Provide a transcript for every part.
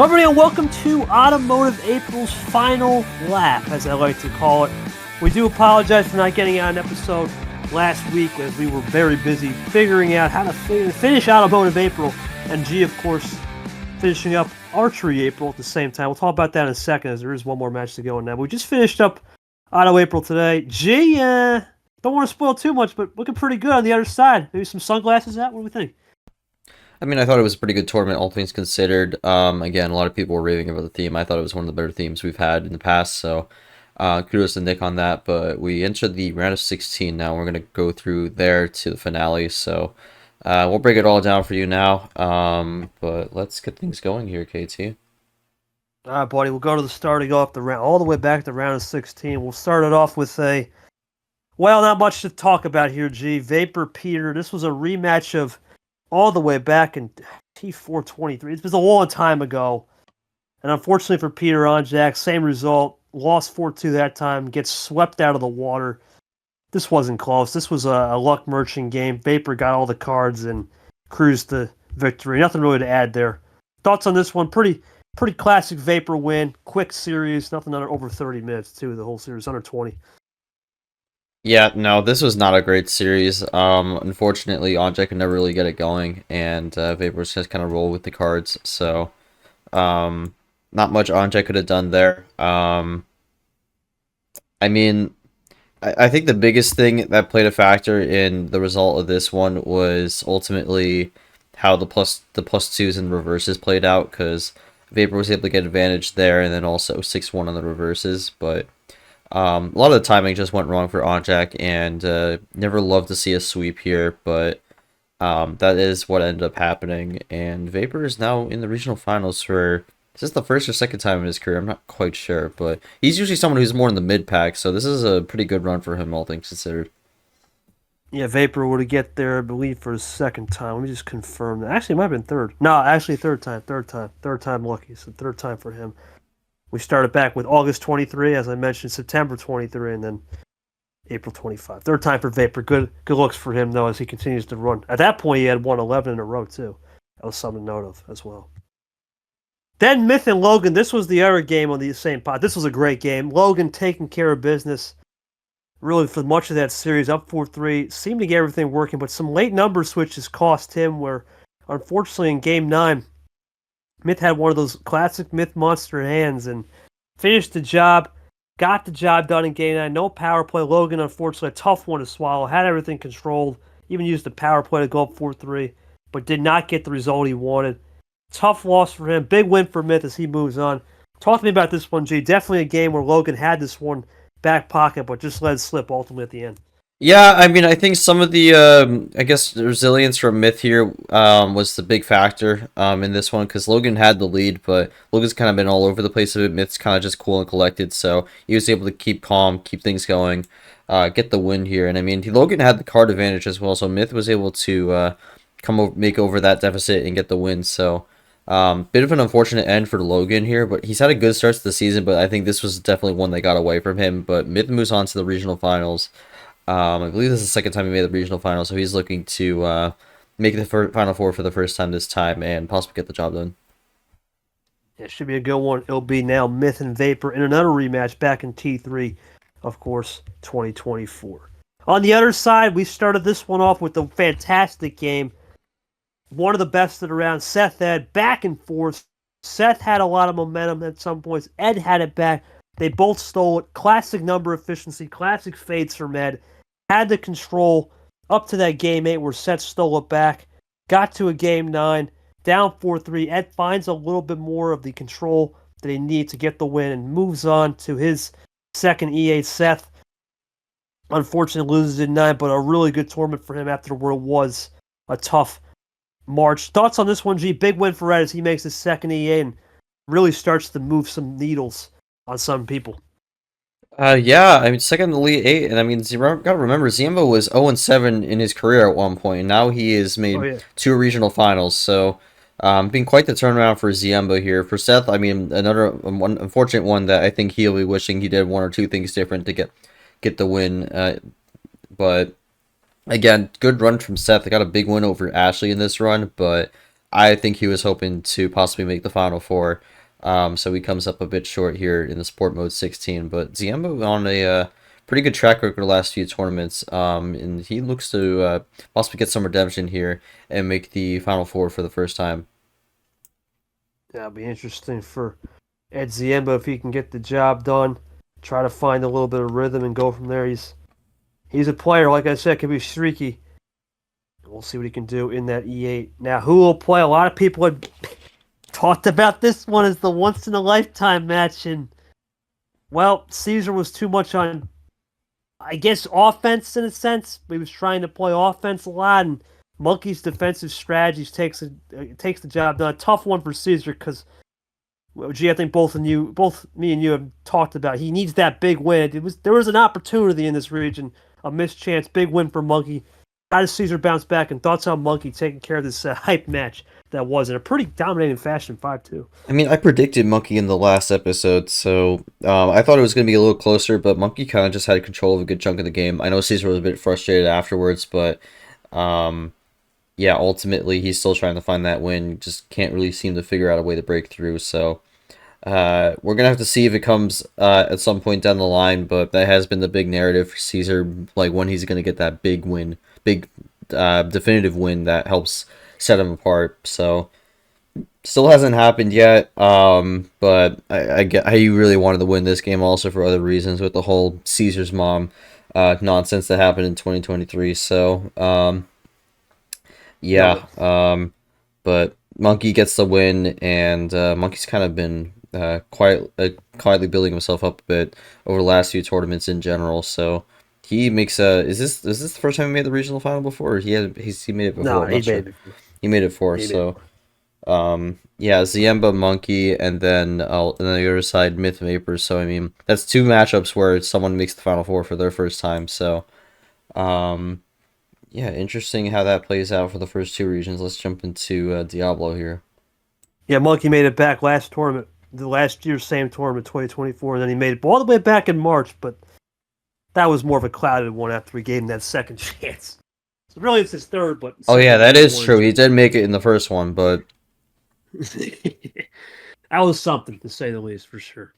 Everybody, and welcome to Automotive April's final lap, as I like to call it. We do apologize for not getting out an episode last week, as we were very busy figuring out how to finish Automotive April, and G, of course, finishing up Archery April at the same time. We'll talk about that in a second, as there is one more match to go in now. We just finished up Auto April today. G, don't want to spoil too much, but looking pretty good on the other side. Maybe some sunglasses out? What do we think? I mean, I thought it was a pretty good tournament, all things considered. Again, a lot of people were raving about the theme. I thought it was one of the better themes we've had in the past, so kudos to Nick on that. But we entered the round of 16 now. We're going to go through there to the finale, so we'll break it all down for you now. But let's get things going here, KT. All right, buddy, we'll go to the starting off the round, all the way back to round of 16. We'll start it off with not much to talk about here, G. Vapor Peter. This was a rematch of all the way back in T423. It was a long time ago. And unfortunately for Peter Onjak, same result. Lost 4-2 that time. Gets swept out of the water. This wasn't close. This was a luck merchant game. Vapor got all the cards and cruised to victory. Nothing really to add there. Thoughts on this one? Pretty classic Vapor win. Quick series. Nothing under over 30 minutes, too. The whole series, under 20. Yeah, no, this was not a great series. Unfortunately, Onjak could never really get it going, and Vapor's just kind of roll with the cards, so not much Onjak could have done there. I mean, I think the biggest thing that played a factor in the result of this one was ultimately how the plus twos and reverses played out, because Vapor was able to get advantage there, and then also 6-1 on the reverses, but a lot of the timing just went wrong for Onjak, and never loved to see a sweep here, but that is what ended up happening, and Vapor is now in the regional finals for, is this the first or second time in his career? I'm not quite sure, but he's usually someone who's more in the mid-pack, so this is a pretty good run for him, all things considered. Yeah, Vapor would have get there, I believe, for his second time. Let me just confirm that. Actually, it might have been third. No, actually, third time lucky, so third time for him. We started back with August 23, as I mentioned, September 23, and then April 25. Third time for Vapor. Good looks for him, though, as he continues to run. At that point, he had won 11 in a row, too. That was something to note of as well. Then Myth and Logan. This was the other game on the same pod. This was a great game. Logan taking care of business, really, for much of that series, up 4-3. Seemed to get everything working, but some late number switches cost him, where, unfortunately, in Game 9, Myth had one of those classic Myth monster hands and finished the job, got the job done in Game 9. No power play. Logan, unfortunately, a tough one to swallow. Had everything controlled. Even used the power play to go up 4-3, but did not get the result he wanted. Tough loss for him. Big win for Myth as he moves on. Talk to me about this one, G. Definitely a game where Logan had this one back pocket, but just let it slip ultimately at the end. Yeah, I mean, I think some of the, I guess, the resilience from Myth here was the big factor in this one, because Logan had the lead, but Logan's kind of been all over the place a bit. Myth's kind of just cool and collected, so he was able to keep calm, keep things going, get the win here. And I mean, Logan had the card advantage as well, so Myth was able to make over that deficit and get the win. So bit of an unfortunate end for Logan here, but he's had a good start to the season, but I think this was definitely one that got away from him. But Myth moves on to the regional finals. I believe this is the second time he made the regional final, so he's looking to make the Final Four for the first time this time and possibly get the job done. It should be a good one. It'll be now Myth and Vapor in another rematch back in T3, of course, 2024. On the other side, we started this one off with a fantastic game. One of the best of the round. Seth Ed, back and forth. Seth had a lot of momentum at some points. Ed had it back. They both stole it. Classic number efficiency. Classic fades from Ed. Had the control up to that Game 8 where Seth stole it back. Got to a Game 9. Down 4-3. Ed finds a little bit more of the control that he needs to get the win and moves on to his second E8. Seth, unfortunately, loses in 9, but a really good tournament for him after where it was a tough March. Thoughts on this one, G? Big win for Ed as he makes his second E8 and really starts to move some needles on some people. Yeah, I mean, second in the Elite 8, and I mean, gotta remember, Ziemba was 0-7 in his career at one point, and now he has made 2 regional finals, so been quite the turnaround for Ziemba here. For Seth, I mean, another one unfortunate one that I think he'll be wishing he did one or two things different to get the win, but again, good run from Seth. I got a big win over Ashley in this run, but I think he was hoping to possibly make the Final Four. So he comes up a bit short here in the sport mode 16. But Ziemba on a pretty good track record the last few tournaments, and he looks to possibly get some redemption here and make the Final Four for the first time. That'll be interesting for Ed Ziemba if he can get the job done. Try to find a little bit of rhythm and go from there. He's a player, like I said, can be streaky. We'll see what he can do in that E8. Now, who will play? A lot of people had talked about this one as the once in a lifetime match, and well, Caesar was too much on, I guess, offense in a sense. He was trying to play offense a lot, and Monkey's defensive strategies takes the job done. A tough one for Caesar because, well, gee, I think both me and you have talked about. He needs that big win. There was an opportunity in this region, a missed chance, big win for Monkey. How does Caesar bounce back? And thoughts on Monkey taking care of this hype match that was in a pretty dominating fashion, 5-2. I mean, I predicted Monkey in the last episode, so I thought it was going to be a little closer, but Monkey kind of just had control of a good chunk of the game. I know Caesar was a bit frustrated afterwards, but yeah, ultimately he's still trying to find that win. Just can't really seem to figure out a way to break through. So we're gonna have to see if it comes at some point down the line. But that has been the big narrative for Caesar, like when he's gonna get that big win, big definitive win that helps set him apart. So still hasn't happened yet. But I get how you really wanted to win this game also for other reasons with the whole Caesar's mom nonsense that happened in 2023. So yeah, but Monkey gets the win, and Monkey's kind of been quietly building himself up a bit over the last few tournaments in general. So he makes is this the first time he made the regional final before? Or he made it before. No, I'm not sure. He made it before. So yeah, Ziemba, Monkey, and then on the other side, Myth and Vapor. So I mean, that's two matchups where someone makes the Final Four for their first time. So yeah, interesting how that plays out for the first two regions. Let's jump into Diablo here. Yeah, Monkey made it back last tournament, the last year's same tournament, 2024, and then he made it all the way back in March, but that was more of a clouded one after we gave him that second chance. So really, it's his third, but... Oh yeah, that is true. He did make it in the first one, but... that was something, to say the least, for sure.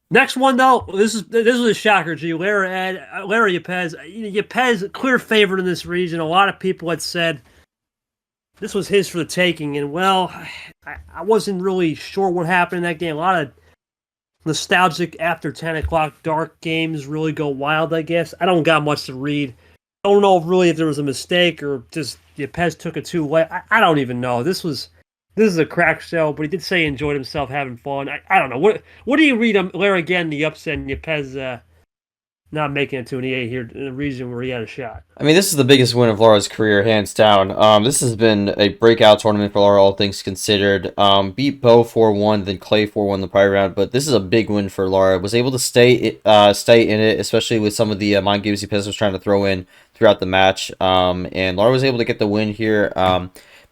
Next one, though, this was a shocker, G. Larry Yepes. Yepes, clear favorite in this region. A lot of people had said this was his for the taking, and well, I wasn't really sure what happened in that game. A lot of nostalgic after 10 o'clock dark games really go wild, I guess. I don't got much to read. I don't know really if there was a mistake or just Yepes took it too late. I don't even know. This is a crack show, but he did say he enjoyed himself having fun. I don't know. What do you read on Larry again, the upset and Yepes not making it to an E8 here in a region where he had a shot? I mean, this is the biggest win of Laura's career, hands down. This has been a breakout tournament for Laura, all things considered. Beat Bo 4-1, then Clay 4-1 the prior round, but this is a big win for Laura. Was able to stay in it, especially with some of the mind games Yepes was trying to throw in throughout the match. And Laura was able to get the win here.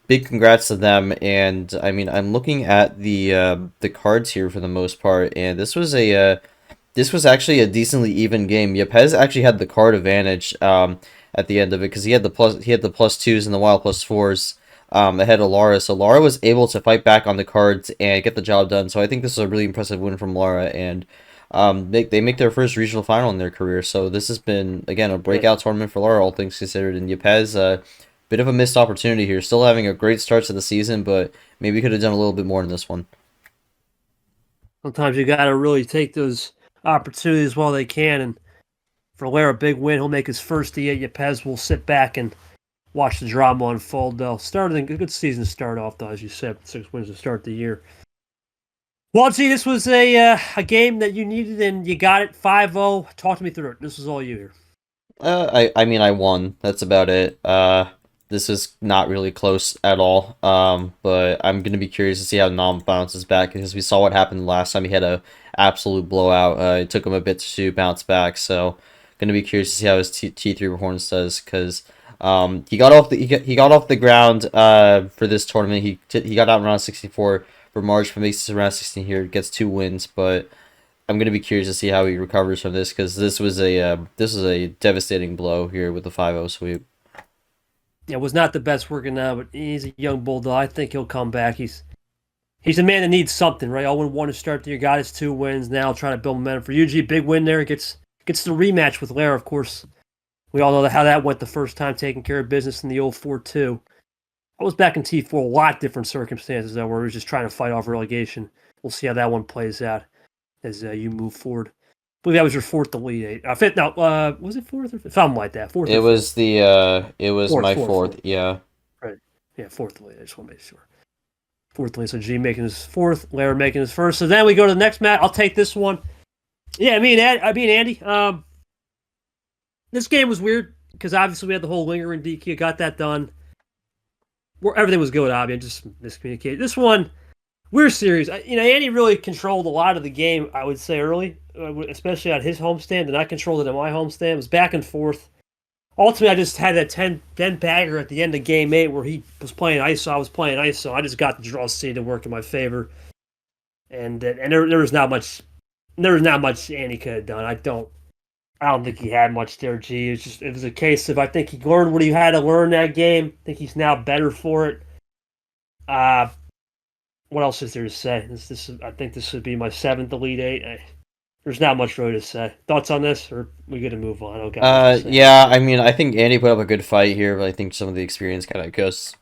Big congrats to them, and I mean, I'm looking at the cards here for the most part, and this was actually a decently even game. Yepes actually had the card advantage at the end of it because he had the plus twos and the wild plus fours ahead of Lara, so Lara was able to fight back on the cards and get the job done. So I think this is a really impressive win from Lara, and they make their first regional final in their career. So this has been again a breakout tournament for Lara, all things considered, and Yepes. Bit of a missed opportunity here. Still having a great start to the season, but maybe could have done a little bit more in this one. Sometimes you got to really take those opportunities while they can. And for Lara, a big win. He'll make his first E8. Yepes will sit back and watch the drama unfold, though. Started a good season to start off, though, as you said. 6 wins to start the year. Well, gee, this was a game that you needed, and you got it 5-0. Talk to me through it. This is all you here. I mean, I won. That's about it. This is not really close at all, but I'm going to be curious to see how Nam bounces back, because we saw what happened last time. He had a absolute blowout. It took him a bit to bounce back, so going to be curious to see how his T3 performance does, because he got off the ground for this tournament. He got out in round 64 for March, but makes it to round 16 here, gets 2 wins, but I'm going to be curious to see how he recovers from this, because this was a devastating blow here with the 5-0 sweep. Yeah, was not the best working now, but he's a young bulldog. I think he'll come back. He's he's a man that needs something, right? 0-1 to start the year, got his 2 wins. Now trying to build momentum for UG. Big win there. Gets the rematch with Lara, of course. We all know how that went the first time, taking care of business in the old 4-2. I was back in T4, a lot different circumstances, though, where we was just trying to fight off relegation. We'll see how that one plays out as you move forward. I believe that was your fourth Elite Eight. Fifth, no, was it fourth or fifth? Something like that. Fourth It or was fifth? it was my fourth, yeah. Right. Yeah, fourth Elite Eight. I just want to make sure. Fourth Elite. So G making his fourth, Lara making his first. So then we go to the next match. I'll take this one. Yeah, me and Andy. This game was weird because obviously we had the whole lingering DQ. Got that done. Everything was good, obviously. Just miscommunicated. This one, we're serious. Andy really controlled a lot of the game, I would say, early, especially at his homestand, and I controlled it at my homestand. It was back and forth. Ultimately, I just had that 10 bagger at the end of game 8 where he was playing ISO, I was playing ISO. I just got the draw seed to work in my favor. And there was not much Andy could have done. I don't think he had much there, G. It was a case of I think he learned what he had to learn that game. I think he's now better for it. What else is there to say? I think this would be my 7th Elite Eight. There's not much really to say. Thoughts on this, or we got to move on? I don't got much to say. Yeah, I mean, I think Andy put up a good fight here, but I think some of the experience kind of goes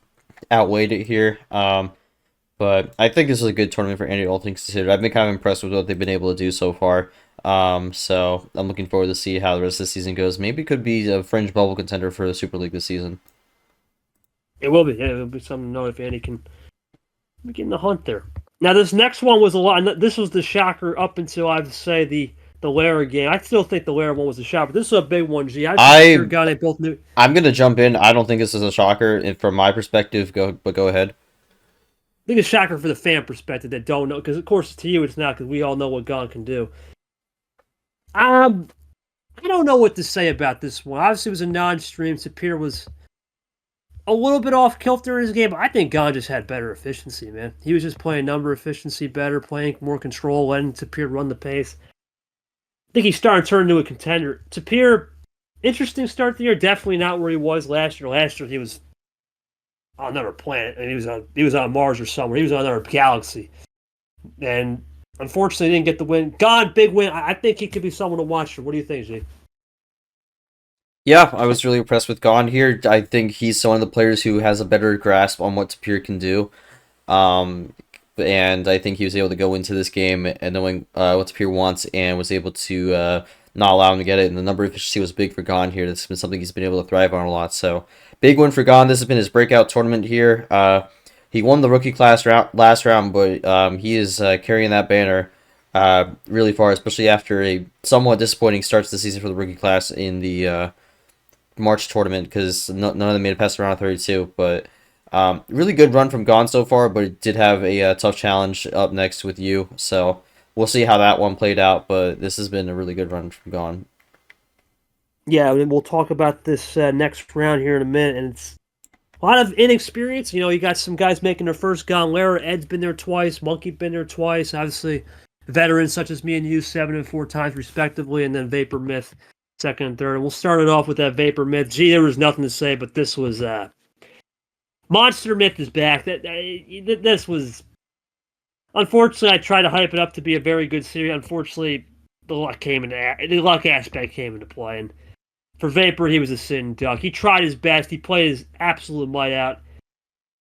outweighed it here. But I think this is a good tournament for Andy, all things considered. I've been kind of impressed with what they've been able to do so far. So I'm looking forward to see how the rest of the season goes. Maybe it could be a fringe bubble contender for the Super League this season. It will be. Yeah, it'll be something to know if Andy can get in the hunt there. Now, this next one was a lot. This was the shocker up until I'd say the Lara game. I still think the Lara one was a shocker. But this was a big one, G. I'm they both knew. gonna jump in. I don't think this is a shocker, and from my perspective. Go ahead. I think it's a shocker for the fan perspective that don't know, because of course to you it's not, because we all know what Gon can do. I don't know what to say about this one. Obviously, it was a non-stream. Sapir was a little bit off kilter in his game, but I think Gon just had better efficiency, man. He was just playing number efficiency better, playing more control, letting Sapir run the pace. I think he's starting to turn into a contender. Sapir, interesting start to the year. Definitely not where he was last year. Last year he was on another planet, and he was on Mars or somewhere. He was on another galaxy, and unfortunately he didn't get the win. Gon, big win. I think he could be someone to watch. What do you think, G? Yeah, I was really impressed with Gon here. I think he's one of the players who has a better grasp on what Tapir can do. And I think he was able to go into this game and knowing what Tapir wants and was able to not allow him to get it. And the number of efficiency was big for Gon here. That's been something he's been able to thrive on a lot. So big win for Gon. This has been his breakout tournament here. He won the rookie class last round, but he is carrying that banner really far, especially after a somewhat disappointing start to the season for the rookie class in the March tournament, because none of them made it past the round of 32. But really good run from Gon so far, but it did have a tough challenge up next with you. So we'll see how that one played out, but this has been a really good run from Gon. Yeah, and we'll talk about this next round here in a minute, and it's a lot of inexperience. You got some guys making their first Gon. Lara, Ed's been there twice, Monkey been there twice. Obviously, veterans such as me and you, 7 and 4 times respectively, and then Vapor Myth, 2nd and 3rd. And we'll start it off with that Vapor Myth. Gee, there was nothing to say, but this was Monster Myth is back. This was, unfortunately, I tried to hype it up to be a very good series. Unfortunately, the luck aspect came into play, and for Vapor, he was a sitting duck. He tried his best. He played his absolute might out,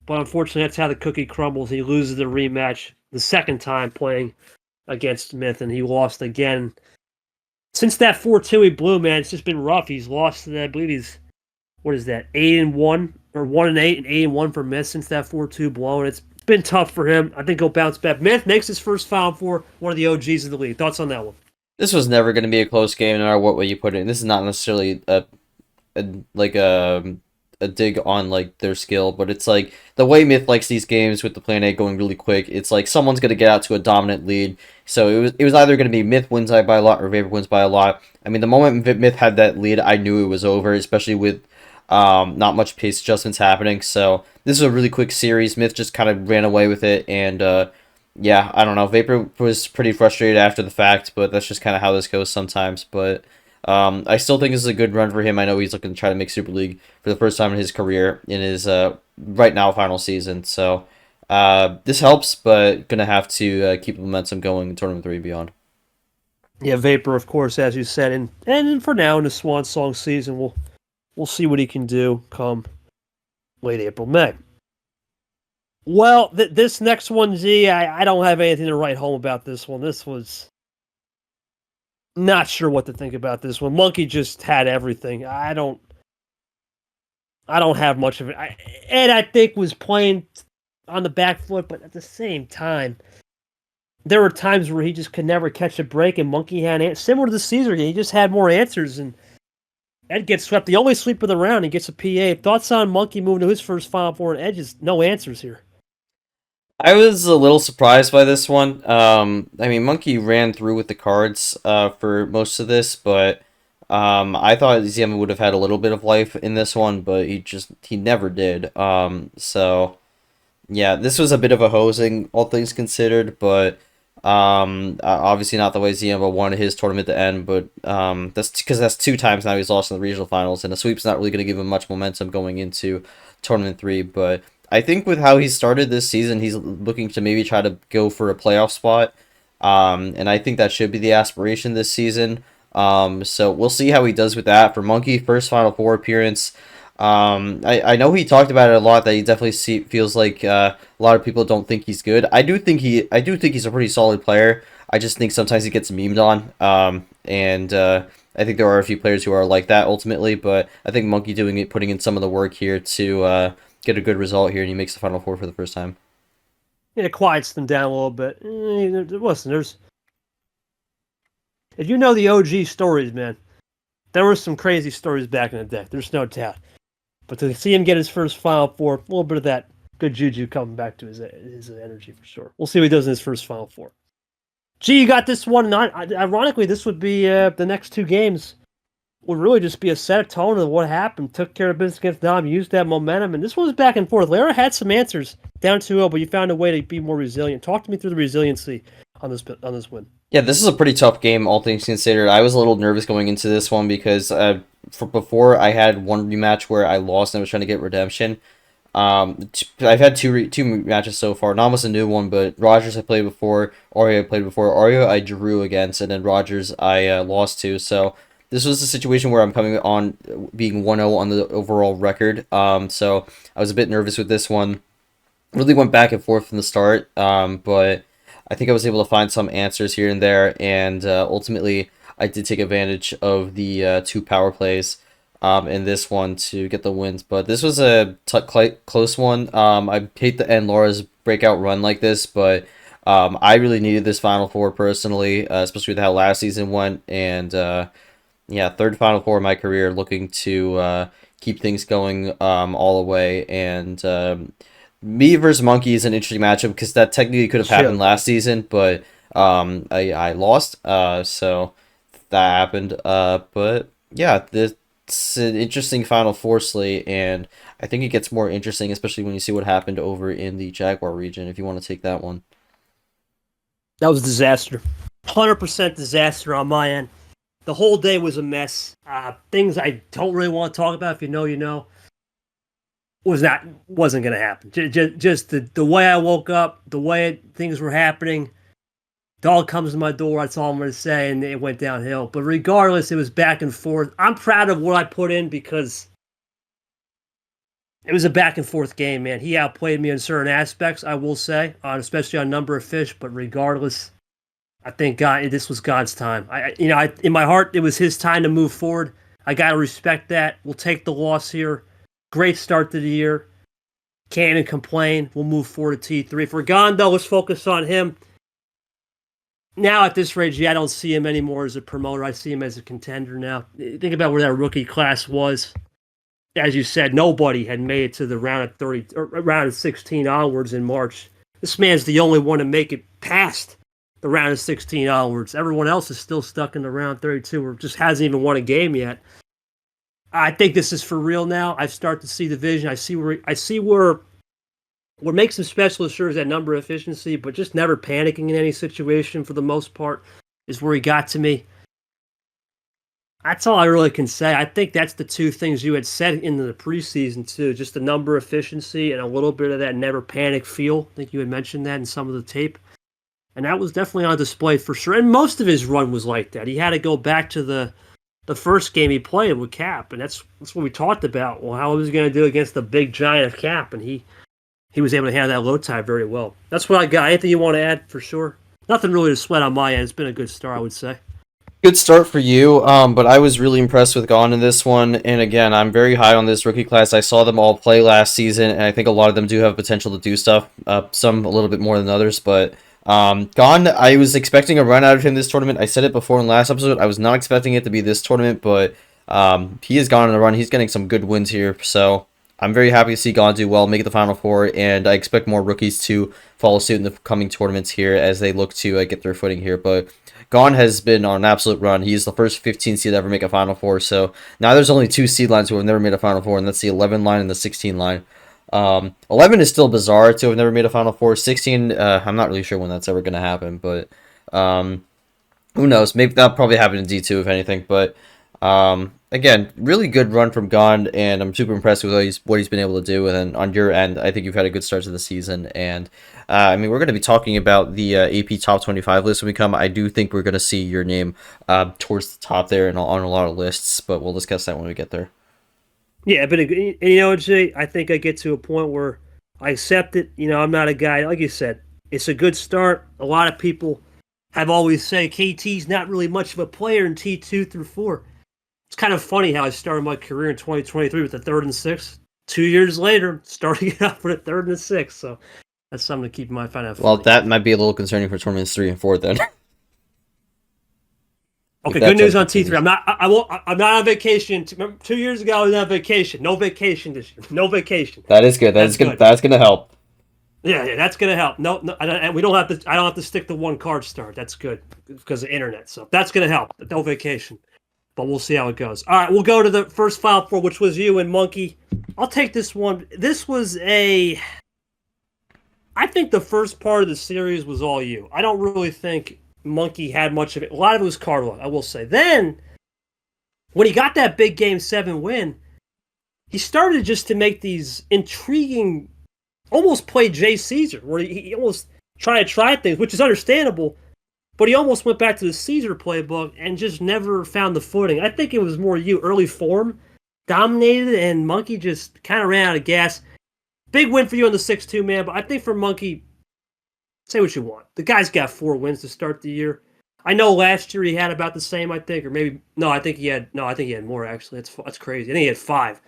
but unfortunately, that's how the cookie crumbles. He loses the rematch the second time playing against Myth, and he lost again. Since that 4-2 he blew, man, it's just been rough. He's lost, I believe he's, 8-1, or 1-8 and 8-1 for Myth since that 4-2 blow, and it's been tough for him. I think he'll bounce back. Myth makes his first Final Four, one of the OGs of the league. Thoughts on that one? This was never going to be a close game, no matter what way you put it. This is not necessarily a dig on like their skill, but it's like the way Myth likes these games with the Plan A going really quick. It's like someone's going to get out to a dominant lead. So it was either going to be Myth wins by a lot or Vapor wins by a lot. I mean, the moment Myth had that lead, I knew it was over, especially with not much pace adjustments happening. So this is a really quick series. Myth just kind of ran away with it, and yeah, I don't know. Vapor was pretty frustrated after the fact, but that's just kind of how this goes sometimes. But I still think this is a good run for him. I know he's looking to try to make Super League for the first time in his career in his right now final season. So This helps, but gonna have to keep the momentum going in tournament 3 and beyond. Yeah, Vapor, of course, as you said, and for now in the Swan Song season, we'll see what he can do come late April, May. Well, this next one, Z, I don't have anything to write home about this one. This was not sure what to think about this one. Monkey just had everything. I don't have much of it. Ed, I think, was playing on the back foot, but at the same time, there were times where he just could never catch a break, and Monkey had similar to the Caesar game. He just had more answers, and Ed gets swept. The only sweep of the round, he gets a PA. Thoughts on Monkey moving to his first Final Four, and Ed just no answers here. I was a little surprised by this one. I mean, Monkey ran through with the cards for most of this, but I thought Ziema would have had a little bit of life in this one, but he never did. So yeah, this was a bit of a hosing, all things considered, but obviously not the way Ziema wanted his tournament to end. But that's because that's 2 times now he's lost in the regional finals, and a sweep's not really going to give him much momentum going into tournament 3, but. I think with how he started this season, he's looking to maybe try to go for a playoff spot. And I think that should be the aspiration this season. So we'll see how he does with that. For Monkey, first Final Four appearance. I know he talked about it a lot, that he definitely feels like a lot of people don't think he's good. I do think he's a pretty solid player. I just think sometimes he gets memed on. I think there are a few players who are like that ultimately, but I think Monkey putting in some of the work here to get a good result here, and he makes the Final Four for the first time. It quiets them down a little bit. Listen, if you know the OG stories, man, there were some crazy stories back in the day. There's no doubt. But to see him get his first Final Four, a little bit of that good juju coming back to his energy for sure. We'll see what he does in his first Final Four. Gee, you got this one. And ironically, this would be the next 2 games would really just be a set tone of what happened. Took care of business against Dom, used that momentum, and this one was back and forth. Lara had some answers down 2-0, but you found a way to be more resilient. Talk to me through the resiliency on this win. Yeah, this is a pretty tough game, all things considered. I was a little nervous going into this one because before I had one rematch where I lost and I was trying to get redemption. I've had two matches so far. Not was a new one, but Rogers I played before, Oreo I played before. Oreo I drew against, and then Rogers I lost to. So this was a situation where I'm coming on being 1-0 on the overall record. So I was a bit nervous with this one. Really went back and forth from the start, but I think I was able to find some answers here and there, and ultimately I did take advantage of the 2 power plays in this one to get the wins. But this was a close one. I hate to end Laura's breakout run like this, but I really needed this Final Four personally, especially with how last season went, and yeah, 3rd Final Four in my career, looking to keep things going all the way. And me versus Monkey is an interesting matchup because that technically could have happened last season, but I lost, so that happened. But yeah, it's an interesting Final Four slate, and I think it gets more interesting, especially when you see what happened over in the Jaguar region, if you want to take that one. That was a disaster. 100% disaster on my end. The whole day was a mess. Things I don't really want to talk about. If you know, you know. Wasn't going to happen. Just the way I woke up, the way things were happening. Dog comes to my door. That's all I'm going to say, and it went downhill. But regardless, it was back and forth. I'm proud of what I put in because it was a back and forth game, man. He outplayed me in certain aspects, I will say, especially on number of fish. But regardless, I think this was God's time. In my heart, it was his time to move forward. I got to respect that. We'll take the loss here. Great start to the year. Can't even complain. We'll move forward to T3. If we're gone, though, let's focus on him. Now, at this rate, I don't see him anymore as a promoter. I see him as a contender now. Think about where that rookie class was. As you said, nobody had made it to the round of 30, or round of 16 onwards in March. This man's the only one to make it past the round of 16 onwards. Everyone else is still stuck in the round 32 or just hasn't even won a game yet. I think this is for real now. I start to see the vision. I see where what makes him special is sure is that number efficiency, but just never panicking in any situation for the most part is where he got to me. That's all I really can say. I think that's the two things you had said in the preseason too, just the number efficiency and a little bit of that never panic feel. I think you had mentioned that in some of the tape. And that was definitely on display for sure. And most of his run was like that. He had to go back to the first game he played with Cap, and that's what we talked about. Well, how he was going to do against the big giant of Cap, and he was able to handle that low tide very well. That's what I got. Anything you want to add for sure? Nothing really to sweat on my end. It's been a good start, I would say. Good start for you, but I was really impressed with Gone in this one. And again, I'm very high on this rookie class. I saw them all play last season, and I think a lot of them do have potential to do stuff. Some a little bit more than others, but Gone, I was expecting a run out of him this tournament. I said it before in the last episode. I was not expecting it to be this tournament, but he has gone on a run. He's getting some good wins here, so I'm very happy to see Gone do well, make it the Final Four, and I expect more rookies to follow suit in the coming tournaments here as they look to get their footing here. But Gone has been on an absolute run. He's the first 15 seed to ever make a Final Four. So now there's only two seed lines who have never made a Final Four, and that's the 11 line and the 16 line. 11 is still bizarre to have never made a Final Four. 16, I'm not really sure when that's ever going to happen, but who knows? Maybe that'll probably happen in D2 if anything. But again, really good run from Gone, and I'm super impressed with what he's been able to do. And then on your end, I think you've had a good start to the season. And I mean, we're going to be talking about the AP Top 25 list when we come. I do think we're going to see your name towards the top there and on a lot of lists, but we'll discuss that when we get there. Yeah, but you know, Jay, I think I get to a point where I accept it. You know, I'm not a guy like you said. It's a good start. A lot of people have always said KT's not really much of a player in T2 through 4. It's kind of funny how I started my career in 2023 with the 3rd and 6th. 2 years later, starting it off with a 3rd and a 6th. So that's something to keep in mind. Well, that might be a little concerning for tournaments 3 and 4 then. Okay, good news on T3. I'm not on vacation. 2 years ago, I was on vacation. No vacation this year. No vacation. That is good. That's good. That's gonna help. Yeah, that's gonna help. No, and we don't have to. I don't have to stick to one card start. That's good because of internet. So that's gonna help. No vacation, but we'll see how it goes. All right, we'll go to the first Final Four, which was you and Monkey. I'll take this one. This was I think the first part of the series was all you. I don't really think Monkey had much of it. A lot of it was card luck, I will say. Then, when he got that big Game 7 win, he started just to make these intriguing, almost play Jay Caesar, where he almost try things, which is understandable, but he almost went back to the Caesar playbook and just never found the footing. I think it was more you. Early form dominated, and Monkey just kind of ran out of gas. Big win for you on the 6-2, man, but I think for Monkey, say what you want. The guy's got 4 wins to start the year. I know last year he had about the same, I think, or maybe I think he had more actually. That's crazy. I think he had 5,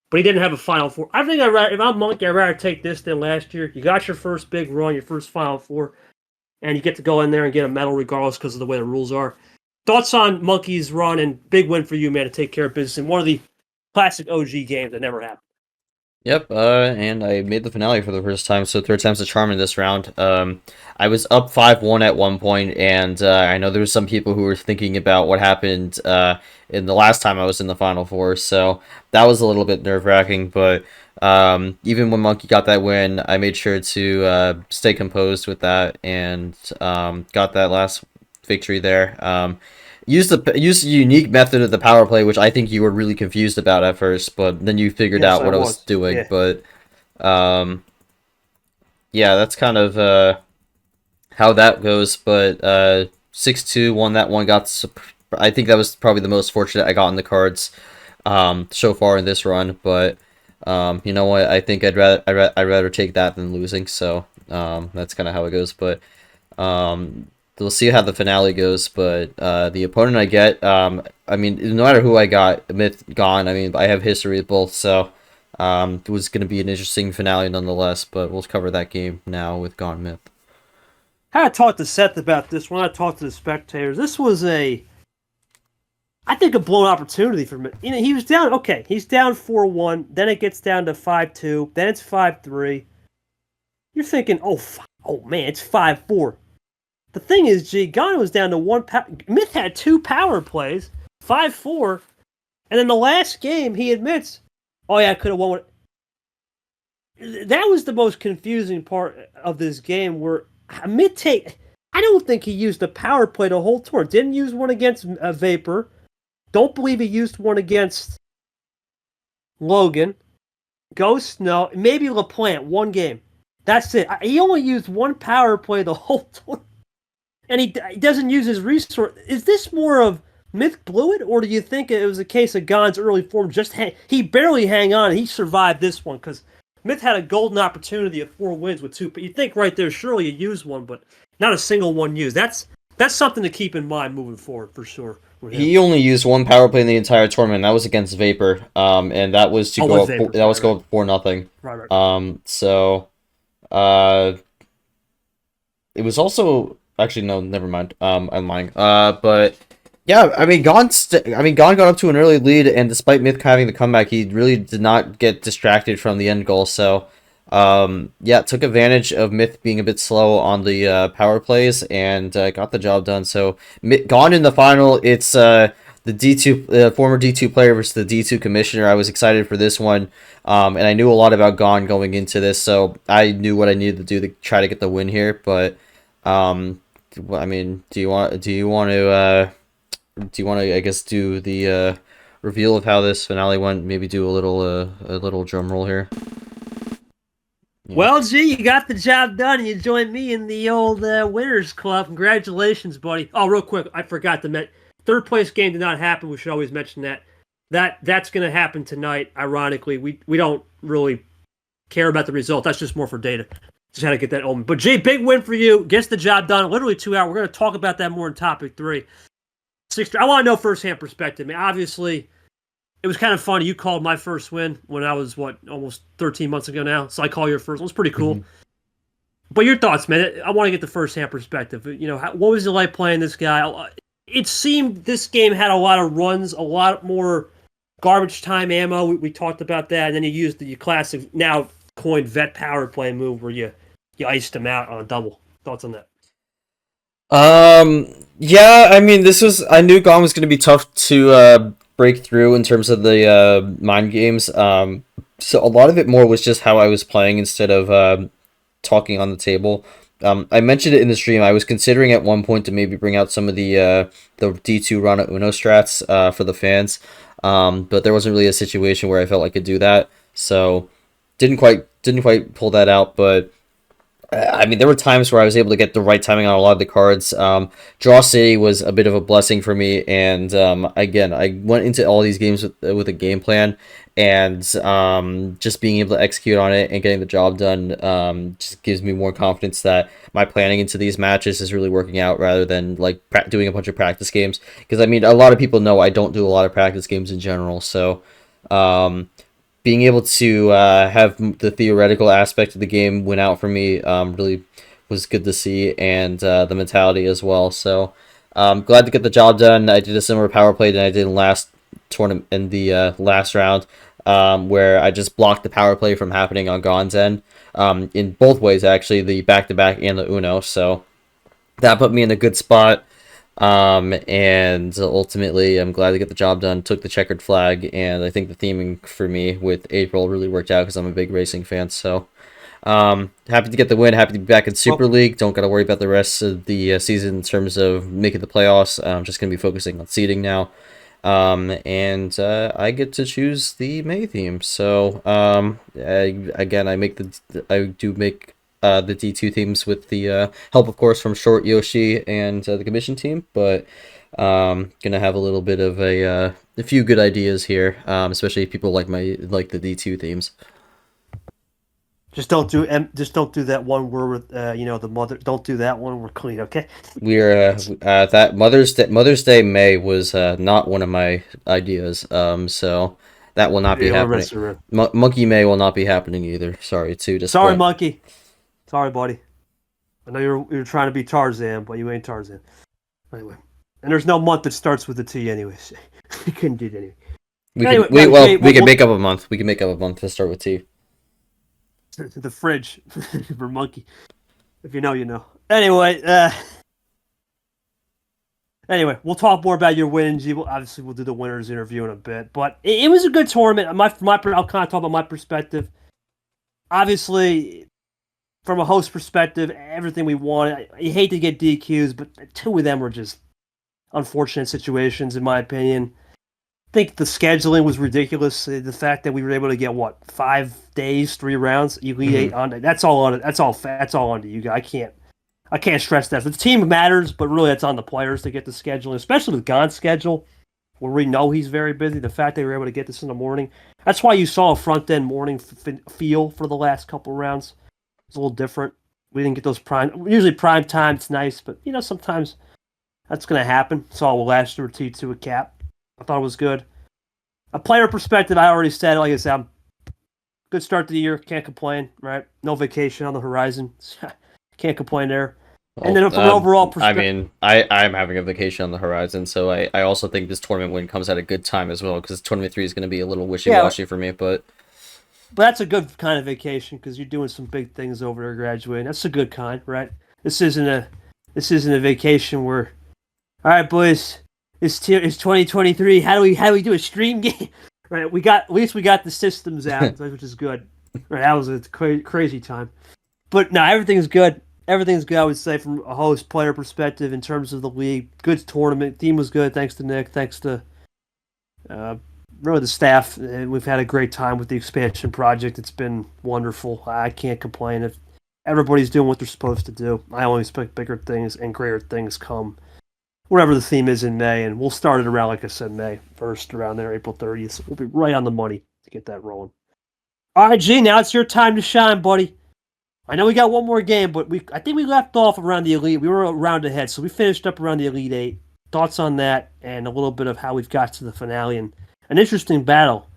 but he didn't have a Final Four. I think if I'm Monkey, I'd rather take this than last year. You got your first big run, your first Final Four, and you get to go in there and get a medal regardless because of the way the rules are. Thoughts on Monkey's run and big win for you, man, to take care of business in one of the classic OG games that never happened. Yep, and I made the finale for the first time, so 3rd time's the charm in this round. I was up 5-1 at one point, and I know there were some people who were thinking about what happened in the last time I was in the Final Four, so that was a little bit nerve-wracking, but even when Monkey got that win, I made sure to stay composed with that, and got that last victory there. Use the unique method of the power play, which I think you were really confused about at first, but then you figured out what I was doing. Yeah. But yeah, that's kind of how that goes. But 6-2 won that one. I think that was probably the most fortunate I got in the cards so far in this run. But you know what? I think I'd rather take that than losing. So that's kind of how it goes. But we'll see how the finale goes, but the opponent I get, I mean, no matter who I got, Myth, Gone, I mean, I have history with both, so it was going to be an interesting finale nonetheless, but we'll cover that game now with Gone Myth. I talked to Seth about this when I talked to the spectators. This was I think, a blown opportunity for Myth. You know, he was down, he's down 4-1, then it gets down to 5-2, then it's 5-3. You're thinking, oh man, it's 5-4. The thing is, Gone was down to 1 Myth had 2 power plays, 5-4, and in the last game, he admits, oh yeah, I could have won. That was the most confusing part of this game, where Myth I don't think he used a power play the whole tour. Didn't use one against Vapor, Don't believe he used one against Logan. Ghost, no. Maybe LaPlante, one game. That's it. He only used one power play the whole tournament. And he doesn't use his resource. Is this more of Myth blew it, or do you think it was a case of Gon's early form? He barely hang on. He survived this one because Myth had a golden opportunity of 4 wins with 2. But you think right there, surely you used one, but not a single one used. That's something to keep in mind moving forward for sure. He only used one power play in the entire tournament. That was against Vapor, and that was to go up. That was go up 4-0. Right. So, it was also actually no, never mind. I'm lying. But yeah, I mean, Gon got up to an early lead, and despite Myth having the comeback, he really did not get distracted from the end goal. So, yeah, took advantage of Myth being a bit slow on the power plays and got the job done. So, Gon in the final. It's the D2 former D2 player versus the D2 commissioner. I was excited for this one, and I knew a lot about Gon going into this, so I knew what I needed to do to try to get the win here. But, I mean, do you want to? I guess, do the reveal of how this finale went? Maybe do a little drum roll here. Yeah. Well, G, you got the job done, and you joined me in the old Winners Club. Congratulations, buddy. Oh, real quick, I forgot to mention, third place game did not happen. We should always mention that. That's going to happen tonight. Ironically, we don't really care about the result. That's just more for data. Just had to get that omen. But G, big win for you. Gets the job done. Literally 2 hours. We're going to talk about that more in topic 3. I want to know firsthand perspective. I mean, obviously, it was kind of funny. You called my first win when I was, almost 13 months ago now. So I call your first one. It was pretty cool. Mm-hmm. But your thoughts, man. I want to get the firsthand perspective. You know, what was it like playing this guy? It seemed this game had a lot of runs, a lot more garbage time ammo. We talked about that. And then you used the classic, now coined vet power play move where you iced him out on a double. Thoughts on that? Yeah, I mean, I knew Gon was going to be tough to break through in terms of the mind games. So a lot of it more was just how I was playing instead of talking on the table. I mentioned it in the stream. I was considering at one point to maybe bring out some of the D2 Rana Uno strats for the fans, but there wasn't really a situation where I felt I could do that. So didn't quite pull that out, but. I mean, there were times where I was able to get the right timing on a lot of the cards. Draw City was a bit of a blessing for me, and again, I went into all these games with a game plan, and just being able to execute on it and getting the job done just gives me more confidence that my planning into these matches is really working out rather than like doing a bunch of practice games. Because I mean, a lot of people know I don't do a lot of practice games in general, so. Being able to have the theoretical aspect of the game win out for me really was good to see, and the mentality as well. So glad to get the job done. I did a similar power play than I did in last tournament in the last round, where I just blocked the power play from happening on Gon's end in both ways, actually, the back-to-back and the Uno. So that put me in a good spot. And ultimately I'm glad to get the job done. Took the checkered flag, and I think the theming for me with April really worked out because I'm a big racing fan. So happy to get the win, happy to be back in Super League. Don't gotta worry about the rest of the season in terms of making the playoffs. I'm just gonna be focusing on seeding now, and I get to choose the May theme. So again, I do make the D2 teams with the help, of course, from Short, Yoshi, and the commission team, but gonna have a little bit of a few good ideas here, especially if people like the D2 themes. Just don't do that one where with the mother. Don't do that one. We're clean, okay? We're that Mother's Day May was not one of my ideas, so that will not be happening. Monkey May will not be happening either. Sorry to disappoint. Sorry, Monkey. Sorry, buddy. I know you're trying to be Tarzan, but you ain't Tarzan. Anyway, and there's no month that starts with a T anyway. So you couldn't do it anyway. We can make up a month. We can make up a month to start with T. The fridge for Monkey. If you know, you know. Anyway, we'll talk more about your wins. Obviously, we'll do the winners interview in a bit. But it was a good tournament. I'll kind of talk about my perspective. Obviously, from a host perspective, everything we wanted. You hate to get DQs, but 2 of them were just unfortunate situations, in my opinion. think the scheduling was ridiculous. The fact that we were able to get what 5 days, 3 rounds, Elite Hmm. Eight on. That's all on. That's all onto you guys. I can't stress that. The team matters, but really, it's on the players to get the scheduling, especially with Gon's schedule, where we know he's very busy. The fact they were able to get this in the morning, that's why you saw a front end morning feel for the last couple rounds. It's a little different. We didn't get those prime. Usually prime time, it's nice, but sometimes that's going to happen. Saw last year with T2 a cap. I thought it was good. A player perspective, I already said. Like I said, good start to the year. Can't complain. Right? No vacation on the horizon. Can't complain there. And Well, then from an overall I perspective, mean, I'm having a vacation on the horizon, so I also think this tournament win comes at a good time as well because tournament three is going to be a little wishy yeah, washy for me, but but that's a good kind of vacation because you're doing some big things over there graduating. That's a good kind, right? This isn't a this isn't a vacation where, all right, boys, it's 2023. How do we do a stream game? Right, we got at least we got the systems out, which is good. Right, that was a crazy time, but no, everything's good. Everything's good. I would say from a host player perspective in terms of the league, good tournament. Team was good. Thanks to Nick. Thanks to uh, really the staff. And we've had a great time with the expansion project. It's been wonderful. I can't complain. If everybody's doing what they're supposed to do, I only expect bigger things and greater things come whatever the theme is in May, and we'll start it around, like I said, May 1st, around there, April 30th. So we'll be right on the money to get that rolling. All right, G, now it's your time to shine, buddy. I know we got one more game, but I think we left off around the Elite. We were a round ahead, so we finished up around the Elite Eight. Thoughts on that, and a little bit of how we've got to the finale, and an interesting battle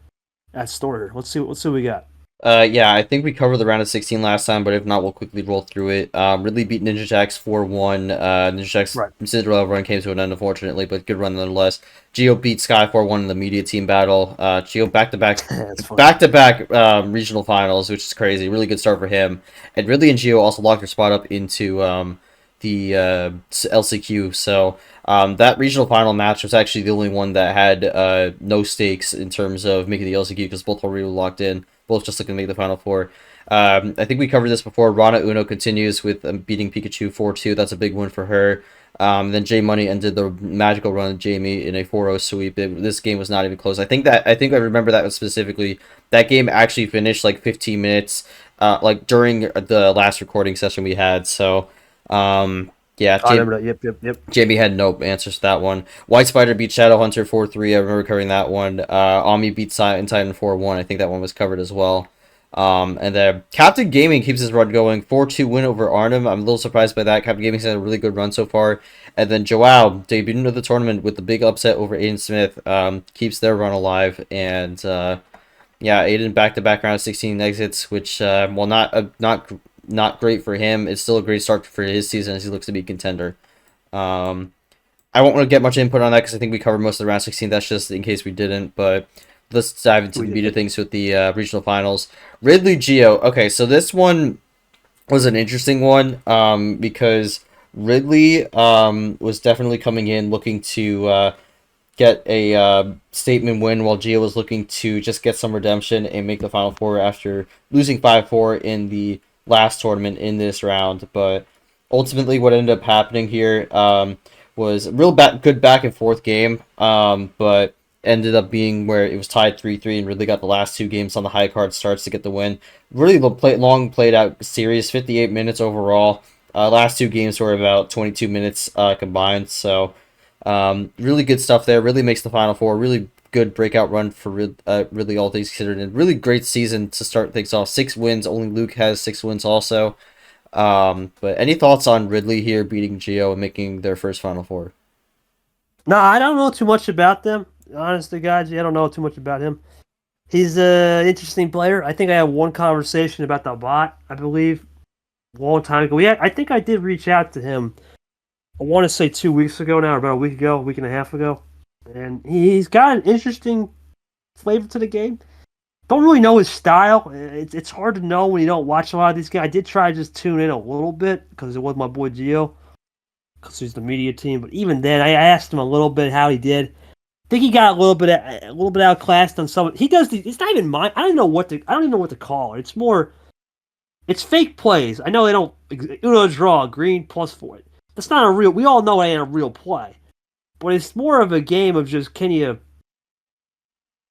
at Storer. Let's see what we got. Yeah, I think we covered the round of 16 last time, but if not, we'll quickly roll through it. Ridley beat Ninja Jacks 4-1. Ninja Jacks' Right. Cinderella run came to an end, unfortunately, but good run nonetheless. Geo beat Sky 4-1 in the media team battle. Geo That's funny. back-to-back regional finals, which is crazy. Really good start for him. And Ridley and Geo also locked their spot up into the LCQ. So that regional final match was actually the only one that had no stakes in terms of making the LCQ because both already were locked in. Both just looking to make the final four. I think we covered this before. Rana Uno continues with beating Pikachu 4-2. That's a big win for her. Then J Money ended the magical run of Jamie in a 4-0 sweep. This game was not even close. I think I remember that specifically. That game actually finished like 15 minutes, like during the last recording session we had. So, yeah, I remember that. Yep. Jamie had no answers to that one. White Spider beat Shadowhunter 4-3. I remember covering that one. Ami beat Titan 4-1. I think that one was covered as well. And then Captain Gaming keeps his run going. 4-2 win over Arnhem. I'm a little surprised by that. Captain Gaming's had a really good run so far. And then Joao debuted into the tournament with the big upset over Aiden Smith. Keeps their run alive. And yeah, Aiden back-to-back round of 16 exits, which while not great for him, it's still a great start for his season as he looks to be a contender. I won't want to get much input on that because I think we covered most of the round 16. That's just in case we didn't, but let's dive into the meat of things with the regional finals. Ridley Geo. Okay, so this one was an interesting one because Ridley was definitely coming in looking to get a statement win while Gio was looking to just get some redemption and make the Final Four after losing 5-4 in the last tournament in this round. But ultimately what ended up happening here was a real good back and forth game, but ended up being where it was tied 3-3 and Ridley got the last two games on the high card starts to get the win. Really long played out series, 58 minutes overall. Last two games were about 22 minutes combined, so really good stuff there. Really makes the Final Four. Really good breakout run for Ridley, all things considered. And really great season to start things off. 6 wins. Only Luke has 6 wins also. But any thoughts on Ridley here beating Geo and making their first Final Four? No, I don't know too much about them. Honest to God, I don't know too much about him. He's an interesting player. I think I had one conversation about the bot, I believe, a long time ago. I think I did reach out to him. I want to say 2 weeks ago now, or about a week and a half ago. And he's got an interesting flavor to the game. Don't really know his style. It's hard to know when you don't watch a lot of these guys. I did try to just tune in a little bit because it was my boy Gio, because he's the media team. But even then, I asked him a little bit how he did. I think he got a little bit outclassed on some. He does. It's not even mine. I don't know what to call it. It's more. It's fake plays. I know they don't. Uno draw green +4. That's not a real. We all know it ain't a real play, but it's more of a game of just can you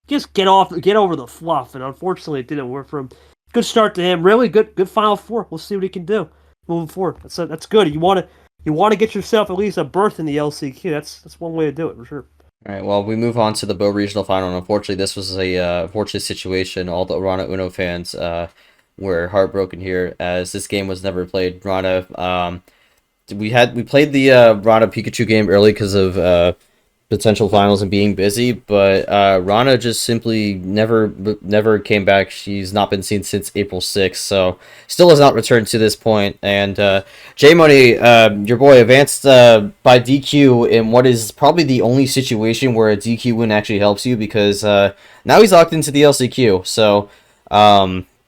just get over the fluff. And unfortunately, it didn't work for him. Good start to him. Really good Final Four. We'll see what he can do moving forward. That's good. You want to get yourself at least a berth in the LCQ. That's one way to do it for sure. All right, well, we move on to the Bow Regional Final, and unfortunately, this was a unfortunate situation. All the Rana Uno fans were heartbroken here, as this game was never played. Rana, we played the Rana Pikachu game early because of potential finals and being busy, but Rana just simply never came back. She's not been seen since April 6th, so still has not returned to this point. And J Money, your boy, advanced by DQ in what is probably the only situation where a DQ win actually helps you, because now he's locked into the LCQ. So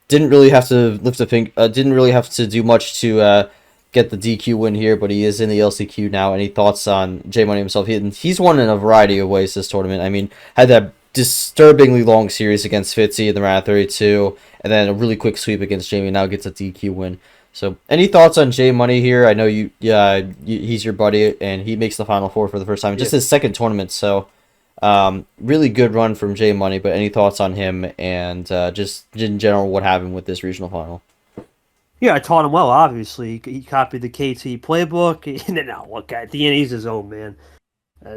didn't really have to didn't really have to do much to get the DQ win here, but he is in the LCQ now. Any thoughts on J Money himself? He's won in a variety of ways this tournament. I mean, had that disturbingly long series against Fitzy in the round of 32, and then a really quick sweep against Jamie. Now gets a DQ win. So, any thoughts on J Money here? I know he's your buddy, and he makes the Final Four for the first time. Just his second tournament, so really good run from J Money. But any thoughts on him and just in general what happened with this regional final? Yeah, I taught him well, obviously. He copied the KT playbook. No, look, at the end, he's his own man.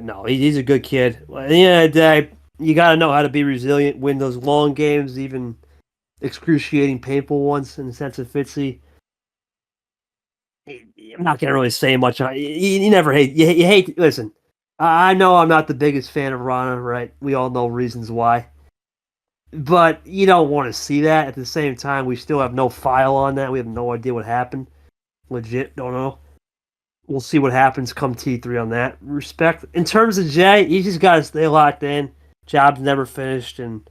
No, he's a good kid. At the end of the day, you got to know how to be resilient, win those long games, even excruciating, painful ones in the sense of Fitzy. I'm not going to really say much. You never hate. You hate. Listen, I know I'm not the biggest fan of Rana, right? We all know reasons why. But you don't want to see that. At the same time, we still have no file on that. We have no idea what happened. Legit, don't know. We'll see what happens come T3 on that respect. In terms of Jay, he just got to stay locked in. Job's never finished, and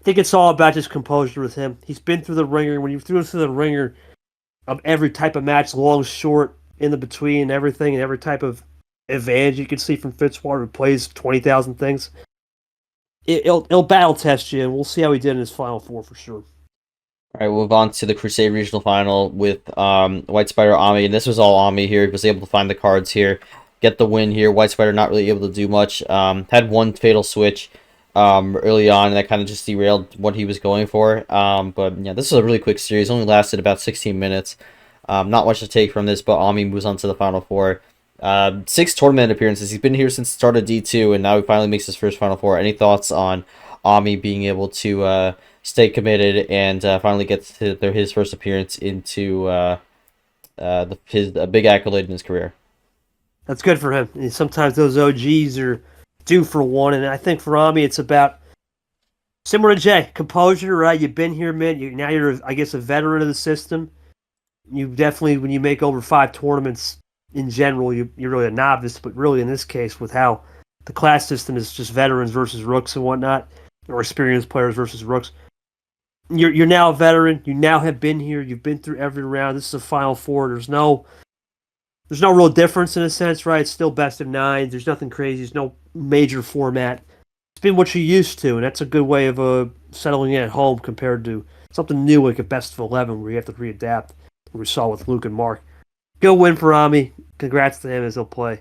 I think it's all about just composure with him. He's been through the ringer. When you threw through the ringer of every type of match, long, short, in the between, everything, and every type of advantage you can see from Fitzwater, who plays 20,000 things. It'll battle test you, and we'll see how he did in his Final Four for sure. All right, we'll move on to the Crusade Regional Final with White Spider Ami, and this was all Ami here. He was able to find the cards here, get the win here. White Spider not really able to do much. Had one fatal switch early on, and that kind of just derailed what he was going for. But yeah, this was a really quick series. Only lasted about 16 minutes. Not much to take from this, but Ami moves on to the Final Four. 6 tournament appearances. He's been here since the start of D2, and now he finally makes his first Final Four. Any thoughts on Ami being able to stay committed and finally get to his first appearance into his big accolade in his career? That's good for him. And sometimes those OGs are due for one, and I think for Ami, it's about similar to Jay, composure. Right, you've been here, man. Now you're, I guess, a veteran of the system. You definitely, when you make over 5 tournaments. In general, you're really a novice, but really in this case, with how the class system is just veterans versus rooks and whatnot, or experienced players versus rooks, you're now a veteran. You now have been here. You've been through every round. This is a Final Four. There's no real difference in a sense, right? It's still best of 9. There's nothing crazy. There's no major format. It's been what you're used to, and that's a good way of settling in at home compared to something new like a best of 11 where you have to readapt. We saw with Luke and Mark. Good win for Ami. Congrats to him as he'll play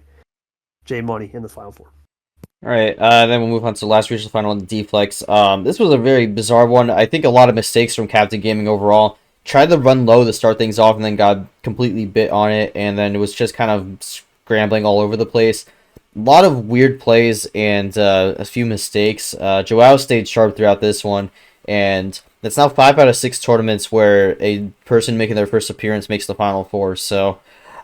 J Money in the Final Four. All right, then we'll move on to the last regional final on the D-Flex. This was a very bizarre one. I think a lot of mistakes from Captain Gaming overall. Tried to run low to start things off and then got completely bit on it, and then it was just kind of scrambling all over the place. A lot of weird plays and a few mistakes. Joao stayed sharp throughout this one, and it's now 5 out of 6 tournaments where a person making their first appearance makes the Final Four, so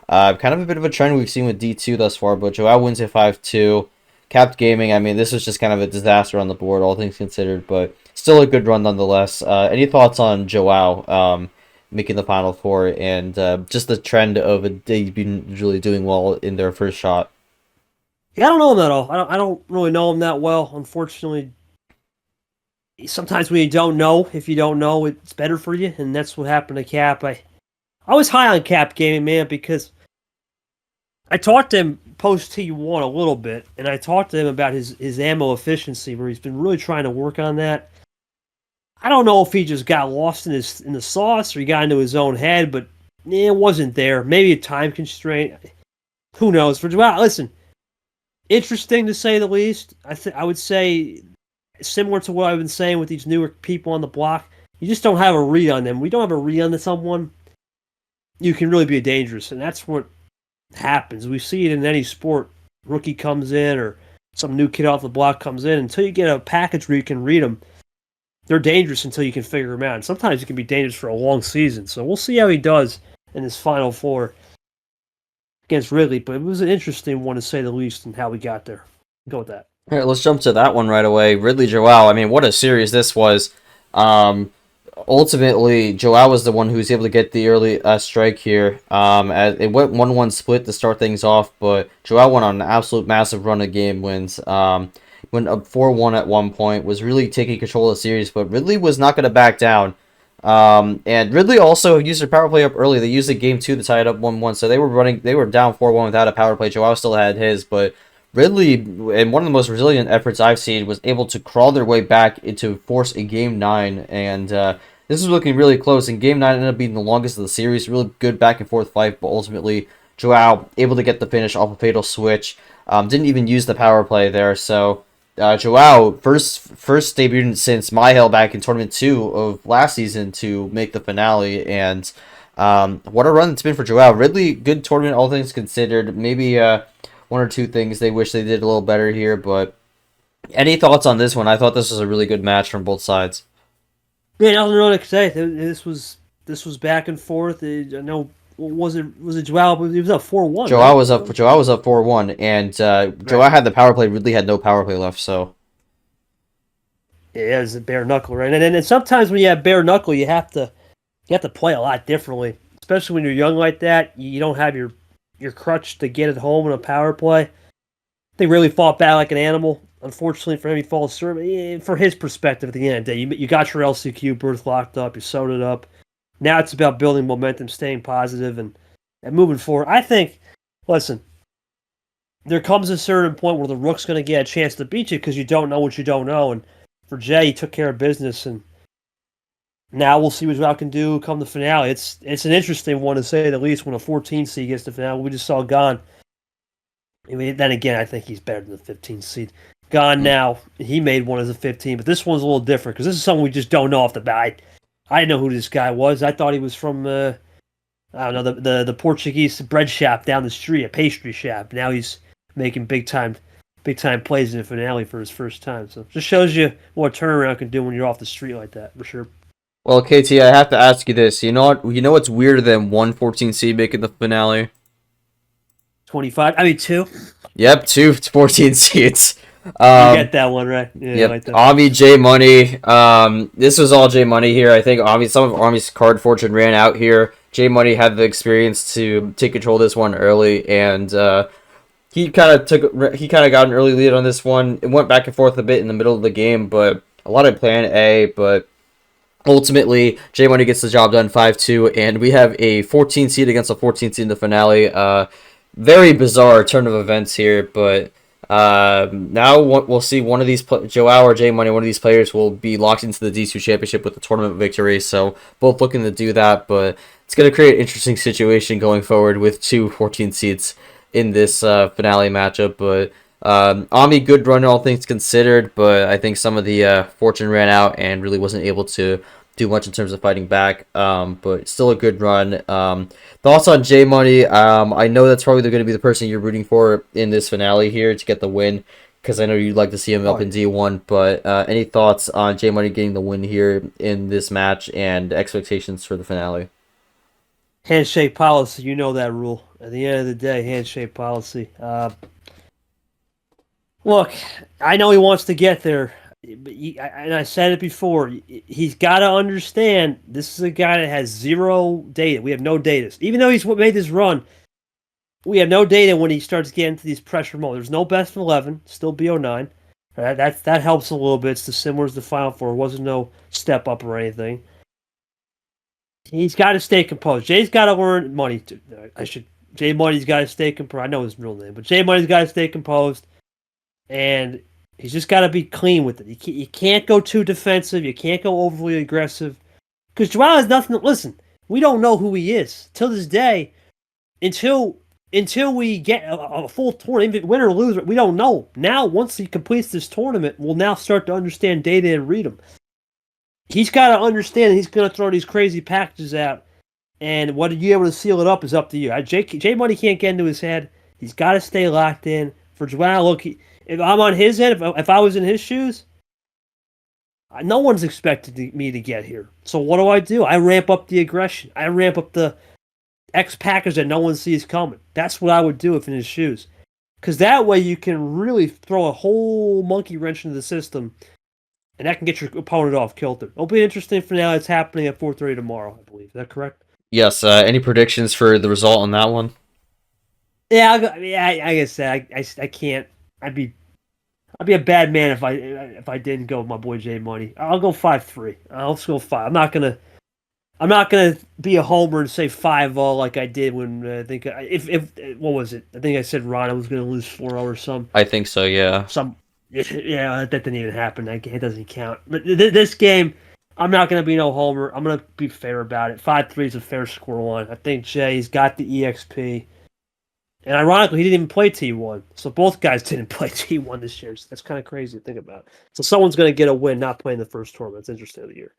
kind of a bit of a trend we've seen with D2 thus far, but Joao wins at 5-2. Capped Gaming, I mean, this was just kind of a disaster on the board, all things considered, but still a good run nonetheless. Any thoughts on Joao making the Final Four and just the trend of they been really doing well in their first shot? Yeah, I don't know him at all. I don't really know him that well, unfortunately. Sometimes when you don't know, if you don't know, it's better for you, and that's what happened to Cap. I was high on Cap Gaming, man, because I talked to him post T1 a little bit, and I talked to him about his ammo efficiency, where he's been really trying to work on that. I don't know if he just got lost in the sauce or he got into his own head, but it wasn't there. Maybe a time constraint. Who knows? For Joao, listen, interesting to say the least. I would say similar to what I've been saying with these newer people on the block, you just don't have a read on them. We don't have a read on someone, you can really be dangerous, and that's what happens. We see it in any sport. Rookie comes in or some new kid off the block comes in. Until you get a package where you can read them, they're dangerous until you can figure them out. And sometimes it can be dangerous for a long season. So we'll see how he does in his Final Four against Ridley. But it was an interesting one to say the least, and how we got there. Go with that. All right, let's jump to that one right away. Ridley Joao. I mean, what a series this was. Ultimately, Joao was the one who was able to get the early strike here. As it went 1-1 split to start things off, but Joao went on an absolute massive run of game wins. Went up 4-1 at one point, was really taking control of the series, but Ridley was not going to back down. And Ridley also used their power play up early. They used it game 2 to tie it up 1-1, so they were down 4-1 without a power play. Joao still had his, but Ridley, in one of the most resilient efforts I've seen, was able to crawl their way back into force a game 9, and this was looking really close. And game 9 ended up being the longest of the series. Really good back and forth fight, but ultimately Joao able to get the finish off a fatal switch. Didn't even use the power play there. So Joao first debuted since Myhill back in tournament 2 of last season to make the finale, and what a run it's been for Joao. Ridley, good tournament, all things considered. Maybe one or two things they wish they did a little better here, but any thoughts on this one? I thought this was a really good match from both sides. Yeah, nothing really to say. This was back and forth. I know was it Joao? He was up 4-1. Joao right? was up 4-1, and Joao had the power play. Ridley had no power play left. So yeah, it's a bare knuckle, right? And sometimes when you have bare knuckle, you have to play a lot differently, especially when you're young like that. You don't have your crutch to get it home in a power play. They really fought back like an animal. Unfortunately for him, he falls through. For his perspective, at the end of the day, you got your LCQ berth locked up, you sewed it up. Now it's about building momentum, staying positive, and moving forward. I think, listen, there comes a certain point where the Rook's going to get a chance to beat you because you don't know what you don't know. And for Jay, he took care of business, and now we'll see what Joao can do come the finale. It's an interesting one to say the least when a 14 seed gets to the finale. We just saw Gone. I mean, then again, I think he's better than the 15 seed. Gone now, he made one as a 15, but this one's a little different because this is something we just don't know off the bat. I didn't know who this guy was. I thought he was from, I don't know, the Portuguese bread shop down the street, a pastry shop. Now he's making big time plays in the finale for his first time. So just shows you what a turnaround can do when you're off the street like that, for sure. well, KT, I have to ask you this. You know what? You know what's weirder than 14 seed making the finale? 25. I mean, 2. Yep, 14 seeds. You get that one right. Yeah, yep. like that. Ami, J Money. This was all J Money here. I think some of Army's card fortune ran out here. J Money had the experience to take control of this one early, and he kind of got an early lead on this one. It went back and forth a bit in the middle of the game, but a lot of plan A. But ultimately, J Money gets the job done 5-2, and we have a 14 seed against a 14 seed in the finale. Very bizarre turn of events here, but now we'll see one of these Joao or J Money, one of these players will be locked into the D2 championship with the tournament victory. So both looking to do that, but it's going to create an interesting situation going forward with 14 seeds in this finale matchup. But Ami, good run all things considered, but I think some of the fortune ran out and really wasn't able to do much in terms of fighting back, but still a good run. Thoughts on J Money? I know that's probably going to be the person you're rooting for in this finale here to get the win, because I know you'd like to see him up in D1. But any thoughts on J Money getting the win here in this match and expectations for the finale? Handshake policy, you know that rule. At the end of the day, handshake policy. Look, I know he wants to get there. But and I said it before, he's got to understand this is a guy that has zero data. We have no data. Even though he's made this run, we have no data when he starts getting to these pressure mode. There's no best of 11, still BO9. That helps a little bit. It's similar to the Final Four. It wasn't no step up or anything. He's got to stay composed. Jay's got to learn money. Jay Money's got to stay composed. I know his real name, but Jay Money's got to stay composed. And he's just got to be clean with it. You can't go too defensive. You can't go overly aggressive. Because Joao has nothing to... Listen, we don't know who he is. Till this day, until until we get a full tournament, win or lose, we don't know. Now, once he completes this tournament, we'll now start to understand data and read them. He's got to understand he's going to throw these crazy packages out, and whether you're able to seal it up is up to you. J Money can't get into his head. He's got to stay locked in. For Joao, look, if I'm on his head, if I was in his shoes, no one's expected me to get here. So what do? I ramp up the aggression. I ramp up the X package that no one sees coming. That's what I would do if in his shoes. Because that way you can really throw a whole monkey wrench into the system, and that can get your opponent off kilter. It'll be an interesting finale. It's happening at 4:30 tomorrow, I believe. Is that correct? Yes. Any predictions for the result on that one? Yeah, like I said, I can't. I'd be a bad man if I didn't go with my boy J Money. I'll go 5-3. I'll just go 5. I'm not gonna be a homer and say 5-0 like I did when I think if what was it? I think I said Ron was gonna lose 4-0 or some. I think so. Yeah. Yeah, that didn't even happen. It doesn't count. But this game, I'm not gonna be no homer. I'm gonna be fair about it. 5-3 is a fair score line. I think Jay's got the EXP. And ironically, he didn't even play T1. So both guys didn't play T1 this year. So that's kind of crazy to think about. So someone's going to get a win not playing the first tournament. It's interesting of the year.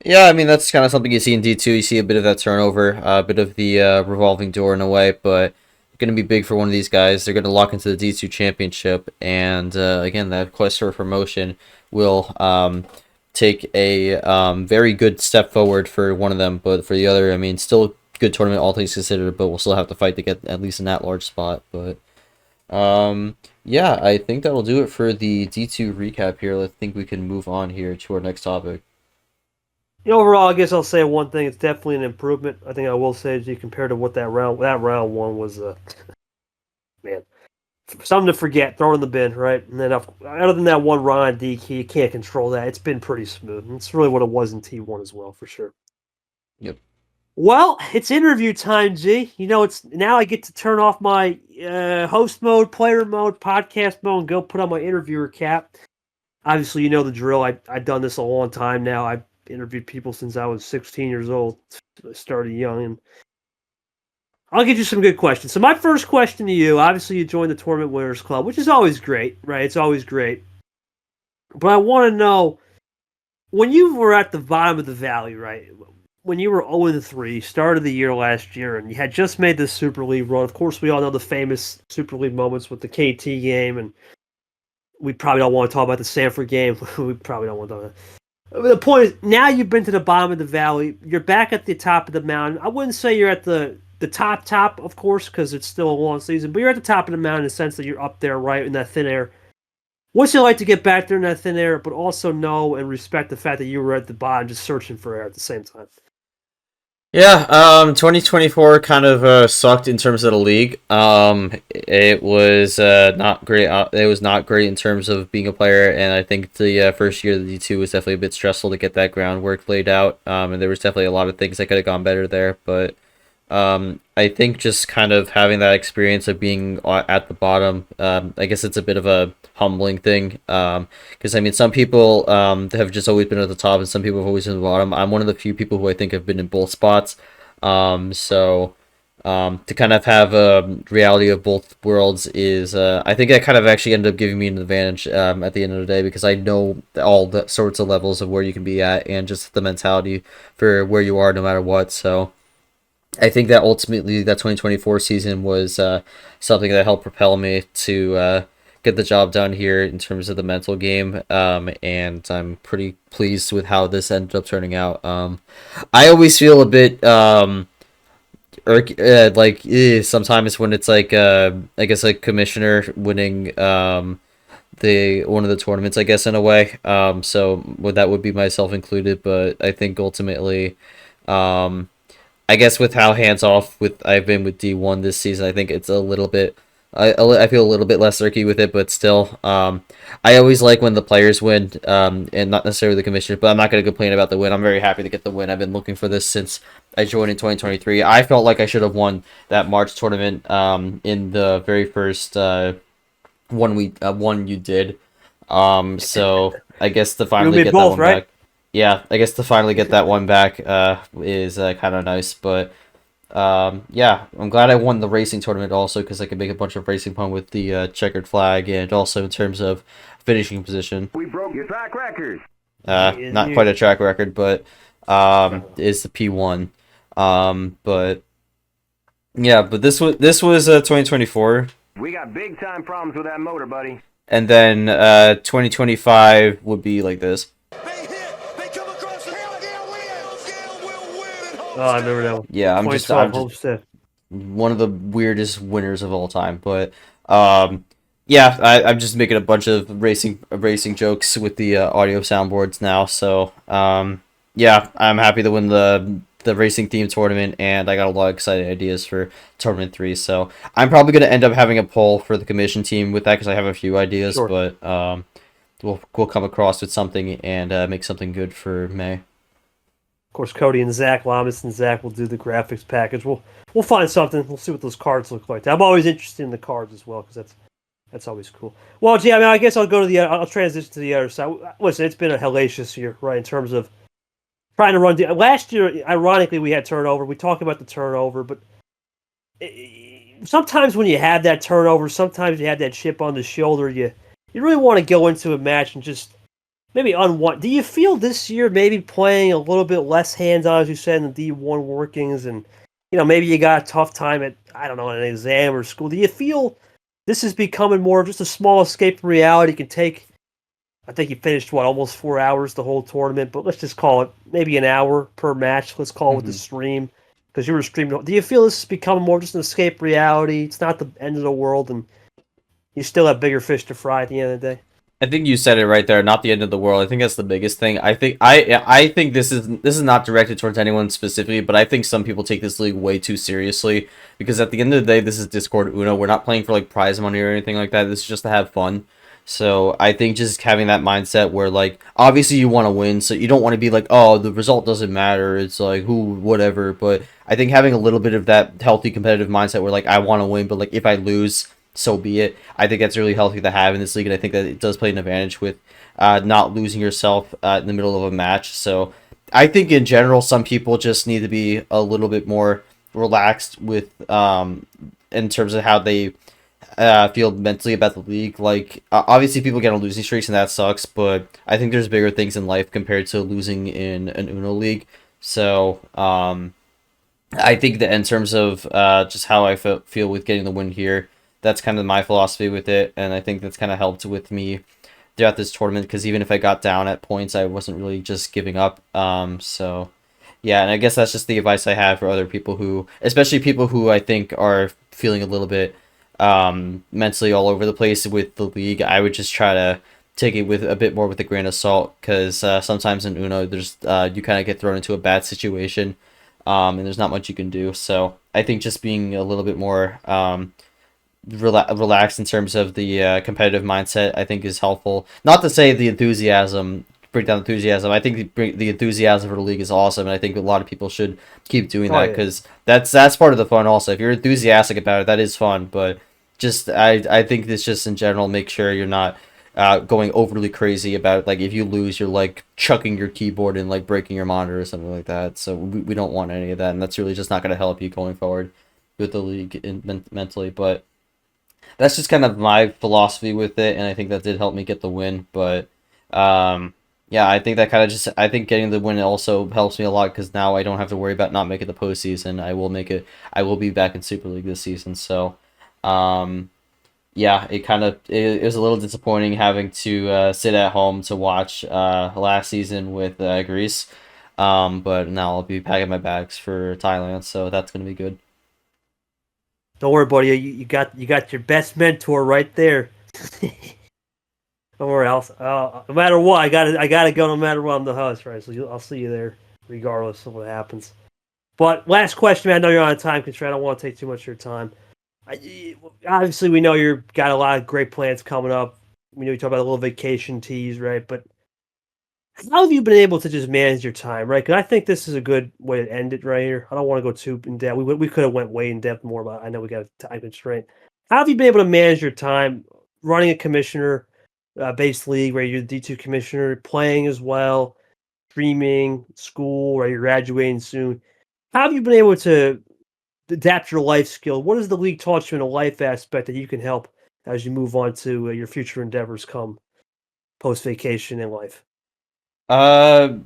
Yeah, I mean, that's kind of something you see in D2. You see a bit of that turnover, a bit of the revolving door in a way, but going to be big for one of these guys. They're going to lock into the D2 championship. And again, that quest for promotion will take a very good step forward for one of them. But for the other, I mean, still good tournament, all things considered, but we'll still have to fight to get at least in that large spot. But yeah, I think that'll do it for the D2 recap here. I think we can move on here to our next topic. Overall, I guess I'll say one thing. It's definitely an improvement. I think I will say, G, compared to what that round one was, man, something to forget. Throw it in the bin, right? And then other than that one Ron D key, you can't control that. It's been pretty smooth. And it's really what it was in T1 as well, for sure. Yep. Well, it's interview time, G. It's now I get to turn off my host mode, player mode, podcast mode, and go put on my interviewer cap. Obviously, you know the drill. I've done this a long time now. I've interviewed people since I was 16 years old. I started young, and I'll get you some good questions. So my first question to you, obviously you joined the Tournament Winners Club, which is always great, right? It's always great. But I want to know, when you were at the bottom of the valley, right? When you were 0-3, started the year last year, and you had just made this Super League run. Of course, we all know the famous Super League moments with the KT game, and we probably don't want to talk about the Sanford game. We probably don't want to talk about that. The point is, now you've been to the bottom of the valley. You're back at the top of the mountain. I wouldn't say you're at the top, of course, because it's still a long season, but you're at the top of the mountain in the sense that you're up there, right, in that thin air. What's it like to get back there in that thin air, but also know and respect the fact that you were at the bottom just searching for air at the same time? Yeah, 2024 kind of sucked in terms of the league. It was not great. It was not great in terms of being a player, and I think the first year of the D2 was definitely a bit stressful to get that groundwork laid out. And there was definitely a lot of things that could have gone better there, but I think just kind of having that experience of being at the bottom, I guess it's a bit of a humbling thing. Because I mean, some people have just always been at the top, and some people have always been at the bottom. I'm one of the few people who I think have been in both spots. So to kind of have a reality of both worlds is, I think that kind of actually ended up giving me an advantage at the end of the day, because I know all the sorts of levels of where you can be at, and just the mentality for where you are no matter what. So I think that ultimately that 2024 season was something that helped propel me to get the job done here in terms of the mental game, and I'm pretty pleased with how this ended up turning out. I always feel a bit sometimes when it's like I guess like commissioner winning the one of the tournaments, I guess, in a way. So that would be myself included, but I think ultimately I guess with how hands-off I've been with D1 this season, I think it's a little bit... I feel a little bit less irky with it, but still, I always like when the players win, and not necessarily the commissioner, but I'm not going to complain about the win. I'm very happy to get the win. I've been looking for this since I joined in 2023. I felt like I should have won that March tournament in the very first one you did. So I guess to finally get both, that one right? back. Yeah, I guess to finally get that one back is kind of nice, but Yeah, I'm glad I won the racing tournament also because I could make a bunch of racing fun with the checkered flag and also in terms of finishing position. We broke your track record. Not quite a track record, but is the P1. But yeah, but this was 2024, We got big time problems with that motor, buddy. and then 2025 would be like this. They hit. They come across the Hellgale wins. Hellgale will win at Oh, I remember that one. Yeah, I'm 2012 just Homestead. one of the weirdest winners of all time. But yeah, I'm just making a bunch of racing jokes with the audio soundboards now. So yeah, I'm happy to win the racing theme tournament, and I got a lot of exciting ideas for tournament 3. So I'm probably gonna end up having a poll for the commission team with that because I have a few ideas, Sure. but we'll come across with something and make something good for May. Of course, Cody and Zach Lamas and Zach will do the graphics package. We'll find something. We'll see what those cards look like. I'm always interested in the cards as well because that's always cool. Well, gee, I mean, I guess I'll go to I'll transition to the other side. Listen, it's been a hellacious year, right? In terms of trying to run. Last year, ironically, we had turnover. We talked about the turnover, but sometimes when you have that turnover, sometimes you have that chip on the shoulder. You really want to go into a match and just maybe unwind. Do you feel this year maybe playing a little bit less hands-on, as you said, in the D1 workings, and maybe you got a tough time at, I don't know, an exam or school? Do you feel this is becoming more of just a small escape from reality? You can take, I think you finished almost 4 hours the whole tournament, but let's just call it maybe an hour per match. Let's call it with the stream because you were streaming. Do you feel this is becoming more just an escape reality? It's not the end of the world, and you still have bigger fish to fry at the end of the day. I think you said it right there. Not the end of the world. I think that's the biggest thing. I think this is not directed towards anyone specifically, but I think some people take this league way too seriously because at the end of the day, this is Discord Uno. We're not playing for like prize money or anything like that. This is just to have fun. So I think just having that mindset where like obviously you want to win, so you don't want to be like, oh, the result doesn't matter. It's like whatever. But I think having a little bit of that healthy competitive mindset where like I want to win, but like if I lose, so be it. I think that's really healthy to have in this league, and I think that it does play an advantage with not losing yourself in the middle of a match. So I think in general, some people just need to be a little bit more relaxed with in terms of how they feel mentally about the league. Like obviously people get on losing streaks and that sucks, but I think there's bigger things in life compared to losing in an Uno league. So I think that in terms of just how I feel with getting the win here, that's kind of my philosophy with it, and I think that's kind of helped with me throughout this tournament because even if I got down at points, I wasn't really just giving up. So yeah, and I guess that's just the advice I have for other people who, especially people who I think are feeling a little bit mentally all over the place with the league. I would just try to take it with a bit more with a grain of salt because sometimes in Uno, there's you kind of get thrown into a bad situation, and there's not much you can do. So I think just being a little bit more relaxed in terms of the competitive mindset, I think is helpful. Not to say the enthusiasm, break down enthusiasm. I think the enthusiasm for the league is awesome, and I think a lot of people should keep doing that because that's part of the fun. Also, if you're enthusiastic about it, that is fun. But just I think this just in general, make sure you're not going overly crazy about it. Like if you lose, you're like chucking your keyboard and like breaking your monitor or something like that. So we don't want any of that, and that's really just not going to help you going forward with the league mentally. But that's just kind of my philosophy with it, and I think that did help me get the win. But yeah, I think that kind of I think getting the win also helps me a lot because now I don't have to worry about not making the postseason. I will make it. I will be back in Super League this season. So yeah, it was a little disappointing having to sit at home to watch last season with Greece. But now I'll be packing my bags for Thailand, so that's gonna be good. Don't worry, buddy. You got your best mentor right there. Don't worry. No matter what, I gotta go. No matter what, I'm the host, right? So I'll see you there, regardless of what happens. But last question, man. I know you're on a time constraint. I don't want to take too much of your time. Obviously, we know you've got a lot of great plans coming up. We know you talk about a little vacation tease, right? But how have you been able to just manage your time, right? Because I think this is a good way to end it right here. I don't want to go too in depth. We could have went way in depth more, but I know we got a time constraint. How have you been able to manage your time running a commissioner based league where you're the D2 commissioner, playing as well, streaming, school, where you're graduating soon? How have you been able to adapt your life skill. What has the league taught you in a life aspect that you can help as you move on to your future endeavors come post vacation in life? I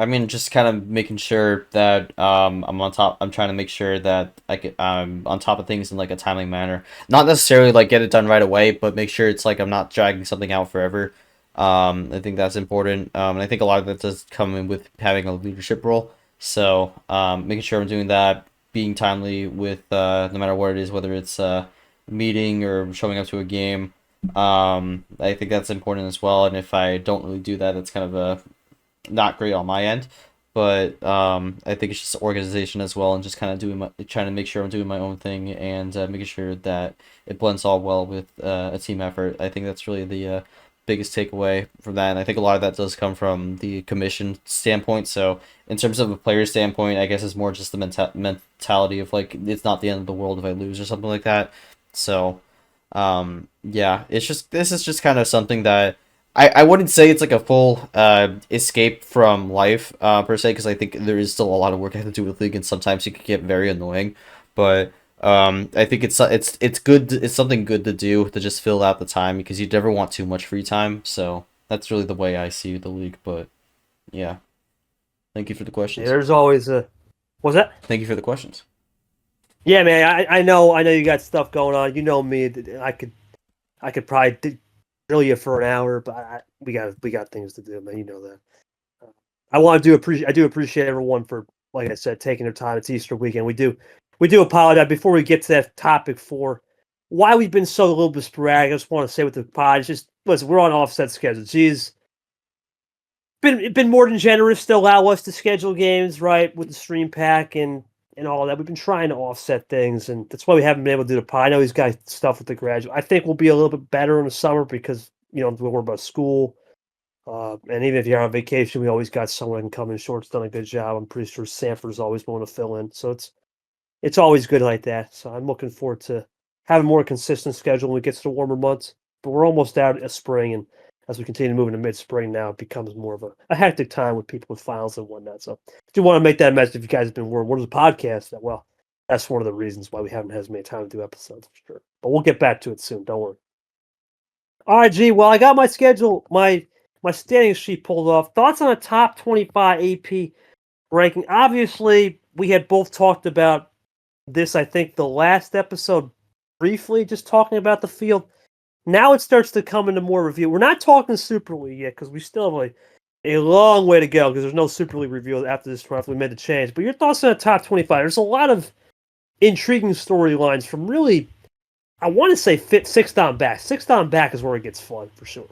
mean, just kind of making sure that I'm on top. I'm trying to make sure that I'm on top of things in like a timely manner. Not necessarily like get it done right away, but make sure it's like I'm not dragging something out forever. I think that's important. And I think a lot of that does come in with having a leadership role. So, making sure I'm doing that, being timely with no matter what it is, whether it's meeting or showing up to a game. I think that's important as well. And if I don't really do that, that's kind of a not great on my end, but I think it's just organization as well, and just kind of trying to make sure I'm doing my own thing and making sure that it blends all well with a team effort. I think that's really the biggest takeaway from that, and I think a lot of that does come from the commission standpoint. So in terms of a player standpoint, I guess it's more just the mentality of like it's not the end of the world if I lose or something like that. So yeah, this is just kind of something that I wouldn't say it's like a full escape from life per se, because I think there is still a lot of work I have to do with league, and sometimes it can get very annoying. But I think it's good. It's something good to do to just fill out the time, because you never want too much free time. So that's really the way I see the league. But yeah, thank you for the questions. Yeah, there's always a. What's that? Thank you for the questions. Yeah, man. I know you got stuff going on. You know me. I could probably grill you for an hour, but we got things to do, man. You know that. I do appreciate everyone for, like I said, taking their time. It's Easter weekend. We do apologize before we get to that topic for why we've been so a little bit sporadic. I just want to say with the pod, it's just listen, we're on offset schedules. Geez, been more than generous to allow us to schedule games right with the stream pack and all that. We've been trying to offset things, and that's why we haven't been able to do the pod. I know he's got stuff with the graduate. I think we'll be a little bit better in the summer because we'll worry about school. And even if you're on vacation, we always got someone who can come in short. It's done a good job. I'm pretty sure Sanford's always willing to fill in. So it's always good like that. So I'm looking forward to having a more consistent schedule when we get to the warmer months. But we're almost out of spring, and as we continue to move into mid-spring now, it becomes more of a hectic time with people with finals and whatnot. So I do want to make that message if you guys have been worried. What is a podcast? Well, that's one of the reasons why we haven't had as many time to do episodes, for sure. But we'll get back to it soon. Don't worry. All right, G. Well, I got my schedule, my standing sheet pulled off. Thoughts on a top 25 AP ranking? Obviously, we had both talked about this, I think, the last episode briefly, just talking about the field. Now it starts to come into more review. We're not talking Super League yet because we still have a long way to go because there's no Super League review after this draft. We made the change. But your thoughts on the top 25? There's a lot of intriguing storylines from really, I want to say, sixth down back. Sixth down back is where it gets fun for sure.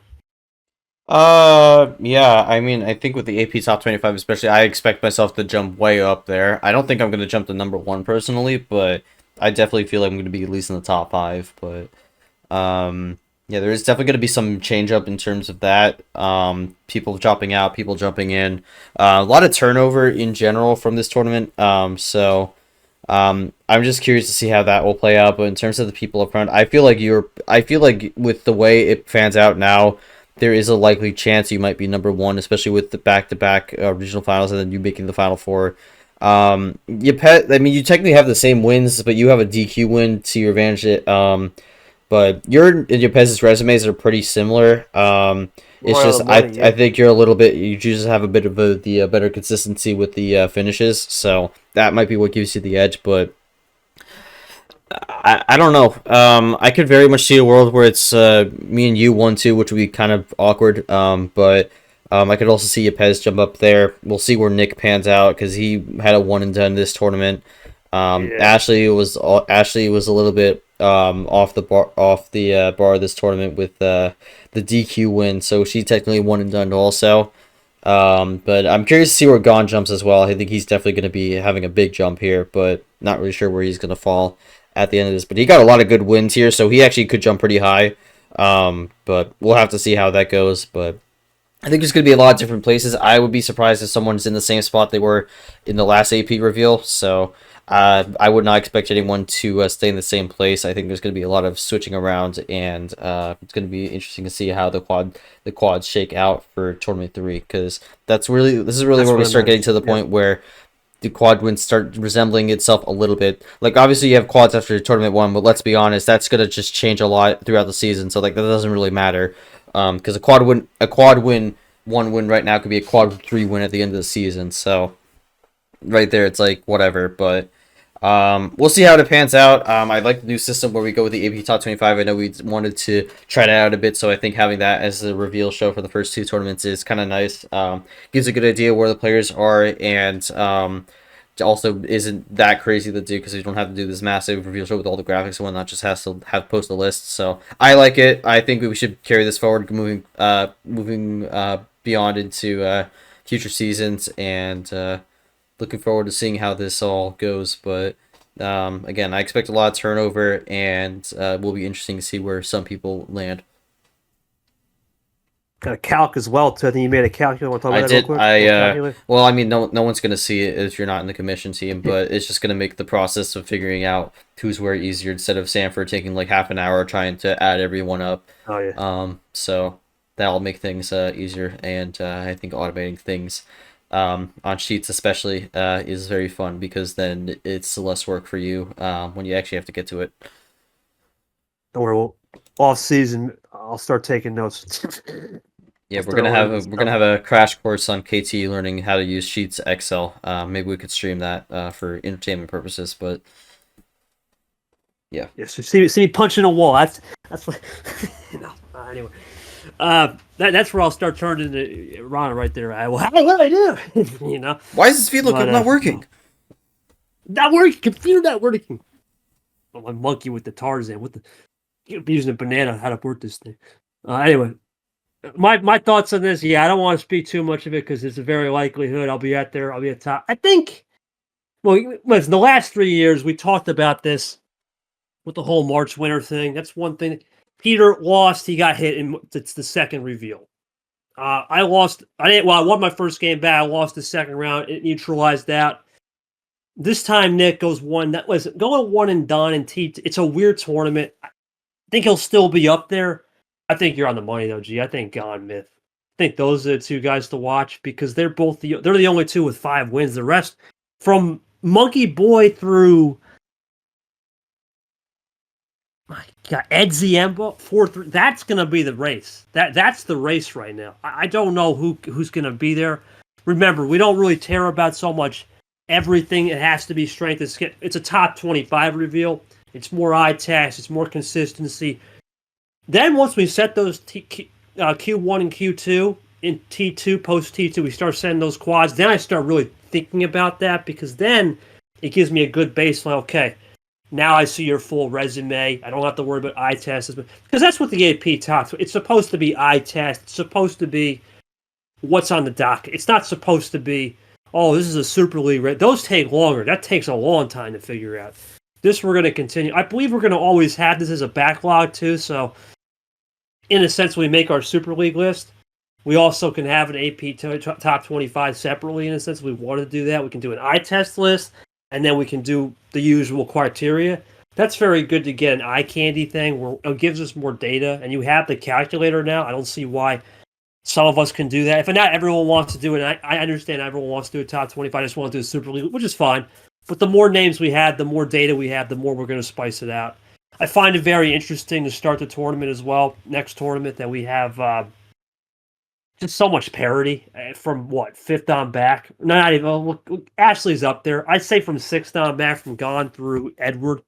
Yeah, I mean, I think with the AP top 25 especially, I expect myself to jump way up there. I don't think I'm going to jump to number 1 personally, but I definitely feel like I'm going to be at least in the top 5, but yeah, there is definitely going to be some change up in terms of that. People dropping out, people jumping in. A lot of turnover in general from this tournament. So I'm just curious to see how that will play out, but in terms of the people up front, I feel like with the way it fans out now, there is a likely chance you might be number 1, especially with the back-to-back regional finals and then you making the Final Four. You technically have the same wins, but you have a DQ win to your advantage. But your Pez's resumes are pretty similar. It's just I think you're a little bit. You just have a bit of the better consistency with the finishes, so that might be what gives you the edge. But I don't know. I could very much see a world where it's me and you 1-2, which would be kind of awkward. But I could also see Pez jump up there. We'll see where Nick pans out because he had a 1 and done this tournament. Ashley was a little bit off the bar this tournament with the DQ win, so she technically 1 and done also. But I'm curious to see where Gon jumps as well. I think he's definitely going to be having a big jump here, but not really sure where he's going to fall at the end of this. But he got a lot of good wins here, so he actually could jump pretty high. But we'll have to see how that goes. But I think there's going to be a lot of different places. I would be surprised if someone's in the same spot they were in the last AP reveal. So I would not expect anyone to stay in the same place. I think there's going to be a lot of switching around, and it's going to be interesting to see how the quads shake out for tournament 3, because this is really where we start getting to the point where the quad wins start resembling itself a little bit. Like obviously you have quads after tournament 1, but let's be honest, that's gonna just change a lot throughout the season. So like that doesn't really matter, because a quad win 1 win right now could be a quad 3 win at the end of the season. So right there, it's like whatever. But we'll see how it pans out. I like the new system where we go with the AP Top 25. I know we wanted to try that out a bit, so I think having that as the reveal show for the first 2 tournaments is kind of nice. Gives a good idea where the players are, and also isn't that crazy to do because you don't have to do this massive reveal show with all the graphics and whatnot. Just has to have post a list. So I like it. I think we should carry this forward, moving beyond into future seasons, and looking forward to seeing how this all goes. But again, I expect a lot of turnover, and will be interesting to see where some people land. Got a calc as well too. I think you made a calc. You want to talk about I that real did. quick? Well, I mean, no one's gonna see it if you're not in the commission team, but it's just gonna make the process of figuring out who's where easier instead of Sanford taking like half an hour trying to add everyone up. Oh yeah. So that'll make things easier, and I think automating things on sheets especially is very fun because then it's less work for you when you actually have to get to it. Don't worry. Off season, I'll start taking notes. Yeah, we're gonna have a crash course on KT learning how to use Sheets Excel. Maybe we could stream that for entertainment purposes, but yeah. Yeah, so see me punching a wall. That's what. Anyway, that's where I'll start turning into Ron right there. What do I do? Why is this feed not working? Not working. Computer not working. Oh, my monkey with the Tarzan. Using a banana. How to work this thing? Anyway. My thoughts on this, I don't want to speak too much of it because it's a very likelihood I'll be at top. I think, listen, the last 3 years we talked about this with the whole March winter thing. That's one thing. Peter lost. He got hit, and it's the second reveal. I lost. I won my first game back. I lost the second round. It neutralized that. This time Nick goes one. That was going one and done. And it's a weird tournament. I think he'll still be up there. I think you're on the money though, G. I think Gone Myth. I think those are the 2 guys to watch because they're the only 2 with 5 wins. The rest, from Monkey Boy through my God, Ed Ziemba 4-3. That's gonna be the race. That's the race right now. I don't know who's gonna be there. Remember, we don't really care about so much everything. It has to be strength. It's a top 25 reveal. It's more eye test. It's more consistency. Then once we set those Q1 and Q2 in T2, post T2, we start setting those quads. Then I start really thinking about that because then it gives me a good baseline. Okay, now I see your full resume. I don't have to worry about eye tests because that's what the AP talks. It's supposed to be eye test. It's supposed to be what's on the docket. It's not supposed to be, oh, this is a Super League. Those take longer. That takes a long time to figure out. This we're going to continue. I believe we're going to always have this as a backlog too. So in a sense, when we make our Super League list, we also can have an AP top 25 separately. In a sense, we want to do that. We can do an eye test list, and then we can do the usual criteria. That's very good to get an eye candy thing where it gives us more data, and you have the calculator now. I don't see why some of us can do that. If not everyone wants to do it, I understand everyone wants to do a top 25. I just want to do a Super League, which is fine. But the more names we have, the more data we have, the more we're going to spice it out. I find it very interesting to start the tournament as well. Next tournament that we have just so much parity from 5th on back. Not even. Look, Ashley's up there. I'd say from 6th on back, from Gone through Edward.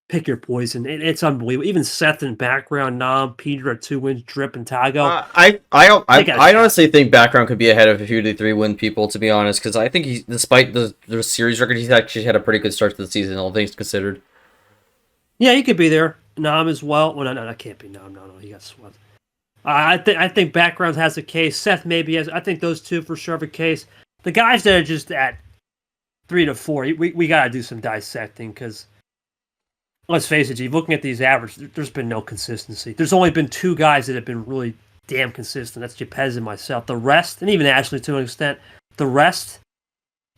Pick your poison. It's unbelievable. Even Seth in background, Nam, Peter at 2 wins, Drip and Tago. I honestly think background could be ahead of a few of the 3 win people, to be honest, because I think he, despite the series record, he's actually had a pretty good start to the season, all things considered. Yeah, he could be there. Nam as well. Well, no, that can't be Nam. No, he got swept. I think background has a case. Seth maybe has. I think those 2 for sure have a case. The guys that are just at 3 to 4, we got to do some dissecting because. Let's face it, G, looking at these averages, there's been no consistency. There's only been 2 guys that have been really damn consistent. That's Japez and myself. The rest, and even Ashley to an extent, the rest,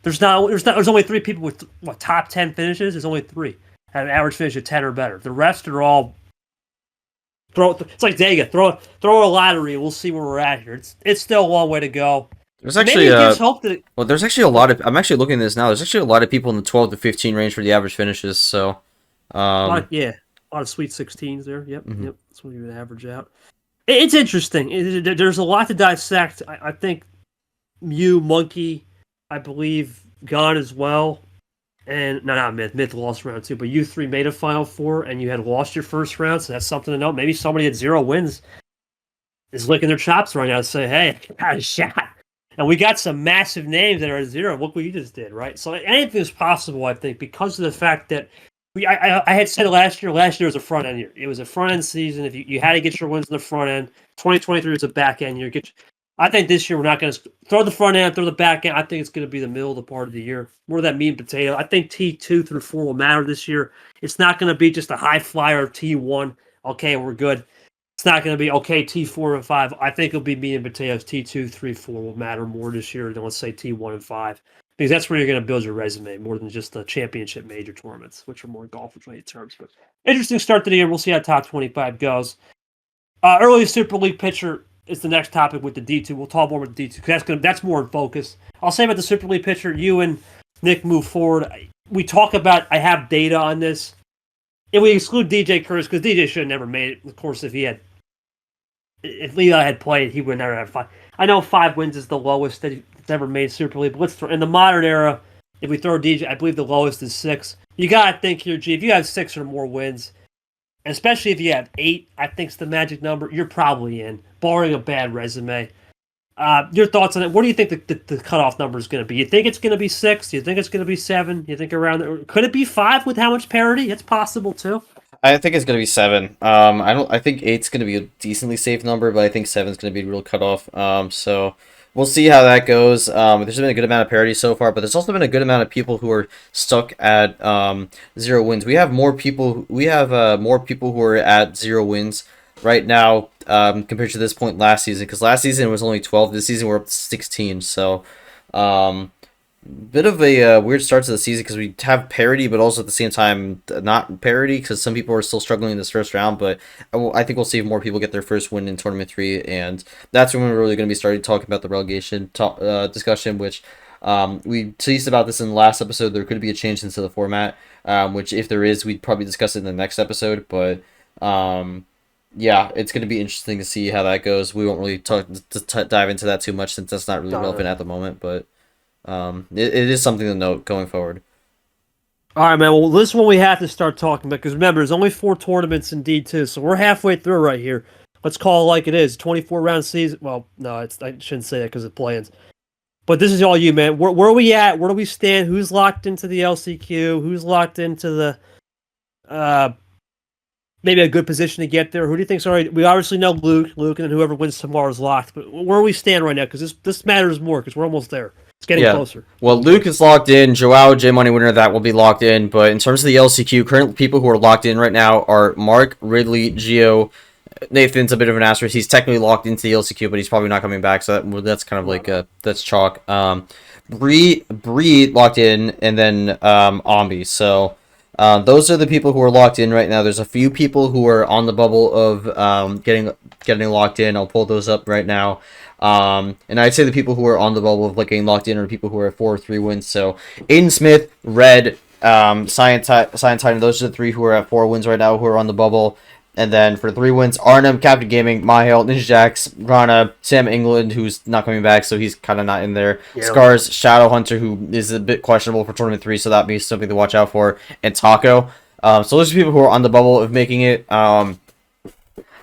there's only 3 people with top 10 finishes. There's only 3 have an average finish of 10 or better. The rest are all it's like Dega. Throw a lottery. We'll see where we're at here. It's still a long way to go. There's Maybe actually it gives hope that. well, there's actually a lot of. I'm actually looking at this now. There's actually a lot of people in the 12 to 15 range for the average finishes. So, Yeah, a lot of Sweet 16s there. Yep, Mhm. yep. That's what you would average out. It's interesting. There's a lot to dissect. I think Mew, Monkey, I believe, gone as well. And no, not Myth. Myth lost round 2, but you three made a Final Four, and you had lost your first round, so that's something to note. Maybe somebody at 0 wins is licking their chops right now to say, "Hey, I got a shot." And we got some massive names that are at 0. Look what you just did, right? So anything is possible, I think, because of the fact that I had said last year was a front end year. It was a front end season. If you had to get your wins in the front end, 2023 was a back end year. I think this year we're not going to throw the front end, throw the back end. I think it's going to be the middle of the part of the year. More of that meat and potato. I think T2 through 4 will matter this year. It's not going to be just a high flyer T1. Okay, we're good. It's not going to be, okay, T4 and 5. I think it'll be meat and potatoes. T2, 3, 4 will matter more this year than, let's say, T1 and 5. Because that's where you're going to build your resume more than just the championship major tournaments, which are more golf-related terms. But interesting start to the year. We'll see how top 25 goes. Early Super League pitcher is the next topic with the D2. We'll talk more with the D2 because that's more in focus. I'll say about the Super League pitcher, you and Nick move forward. We talk about, I have data on this. And we exclude DJ Curtis because DJ should have never made it. Of course, if Levi had played, he would never have 5. I know 5 wins is the lowest that he's ever made Super League, but let's throw in the modern era. If we throw DJ, I believe the lowest is 6. You gotta think here, G. If you have 6 or more wins, especially if you have 8, I think it's the magic number. You're probably in, barring a bad resume. Your thoughts on it? What do you think the cutoff number is going to be? You think it's going to be 6? Do you think it's going to be 7? You think around there? Could it be 5 with how much parity? It's possible too. I think it's gonna be 7. I think 8's gonna be a decently safe number, but I think 7's gonna be a real cutoff. So we'll see how that goes. There's been a good amount of parity so far, but there's also been a good amount of people who are stuck at 0 wins. We have more people. We have more people who are at 0 wins right now compared to this point last season. Because last season it was only 12. This season we're up to 16. So bit of a weird start to the season because we have parity, but also at the same time not parity because some people are still struggling in this first round. But I think we'll see more people get their first win in Tournament 3, and that's when we're really going to be starting talking about the relegation discussion, which we teased about this in the last episode. There could be a change into the format, which if there is, we'd probably discuss it in the next episode. But yeah, it's going to be interesting to see how that goes. We won't really dive into that too much since that's not really relevant at the moment, but it is something to note going forward. All right, man. Well, this is what we have to start talking about because remember, there's only 4 tournaments in D2, so we're halfway through right here. Let's call it like it is. 24-round season. Well, no, I shouldn't say that because of plans. But this is all you, man. Where are we at? Where do we stand? Who's locked into the LCQ? Who's locked into the maybe a good position to get there? Who do you think's already? We obviously know Luke, and then whoever wins tomorrow is locked. But where do we stand right now? Because this matters more because we're almost there. It's getting closer. Well, Luke is locked in. Joao, J Money winner, that will be locked in. But in terms of the LCQ, current people who are locked in right now are Mark, Ridley, Gio. Nathan's a bit of an asterisk. He's technically locked into the LCQ, but he's probably not coming back. So that's kind of like that's chalk. Bree locked in, and then Ambi. So those are the people who are locked in right now. There's a few people who are on the bubble of getting locked in. I'll pull those up right now. And I'd say the people who are on the bubble of like getting locked in are people who are at 4 or 3 wins. So Aiden Smith, Red, Science Titan, those are the 3 who are at 4 wins right now who are on the bubble. And then for 3 wins, Arnhem, Captain Gaming, Mahale, Ninja Jax, Rana, Sam England, who's not coming back, so he's kind of not in there. Yeah. Scars, Shadow Hunter, who is a bit questionable for Tournament 3, so that means something to watch out for, and Taco. So those are people who are on the bubble of making it.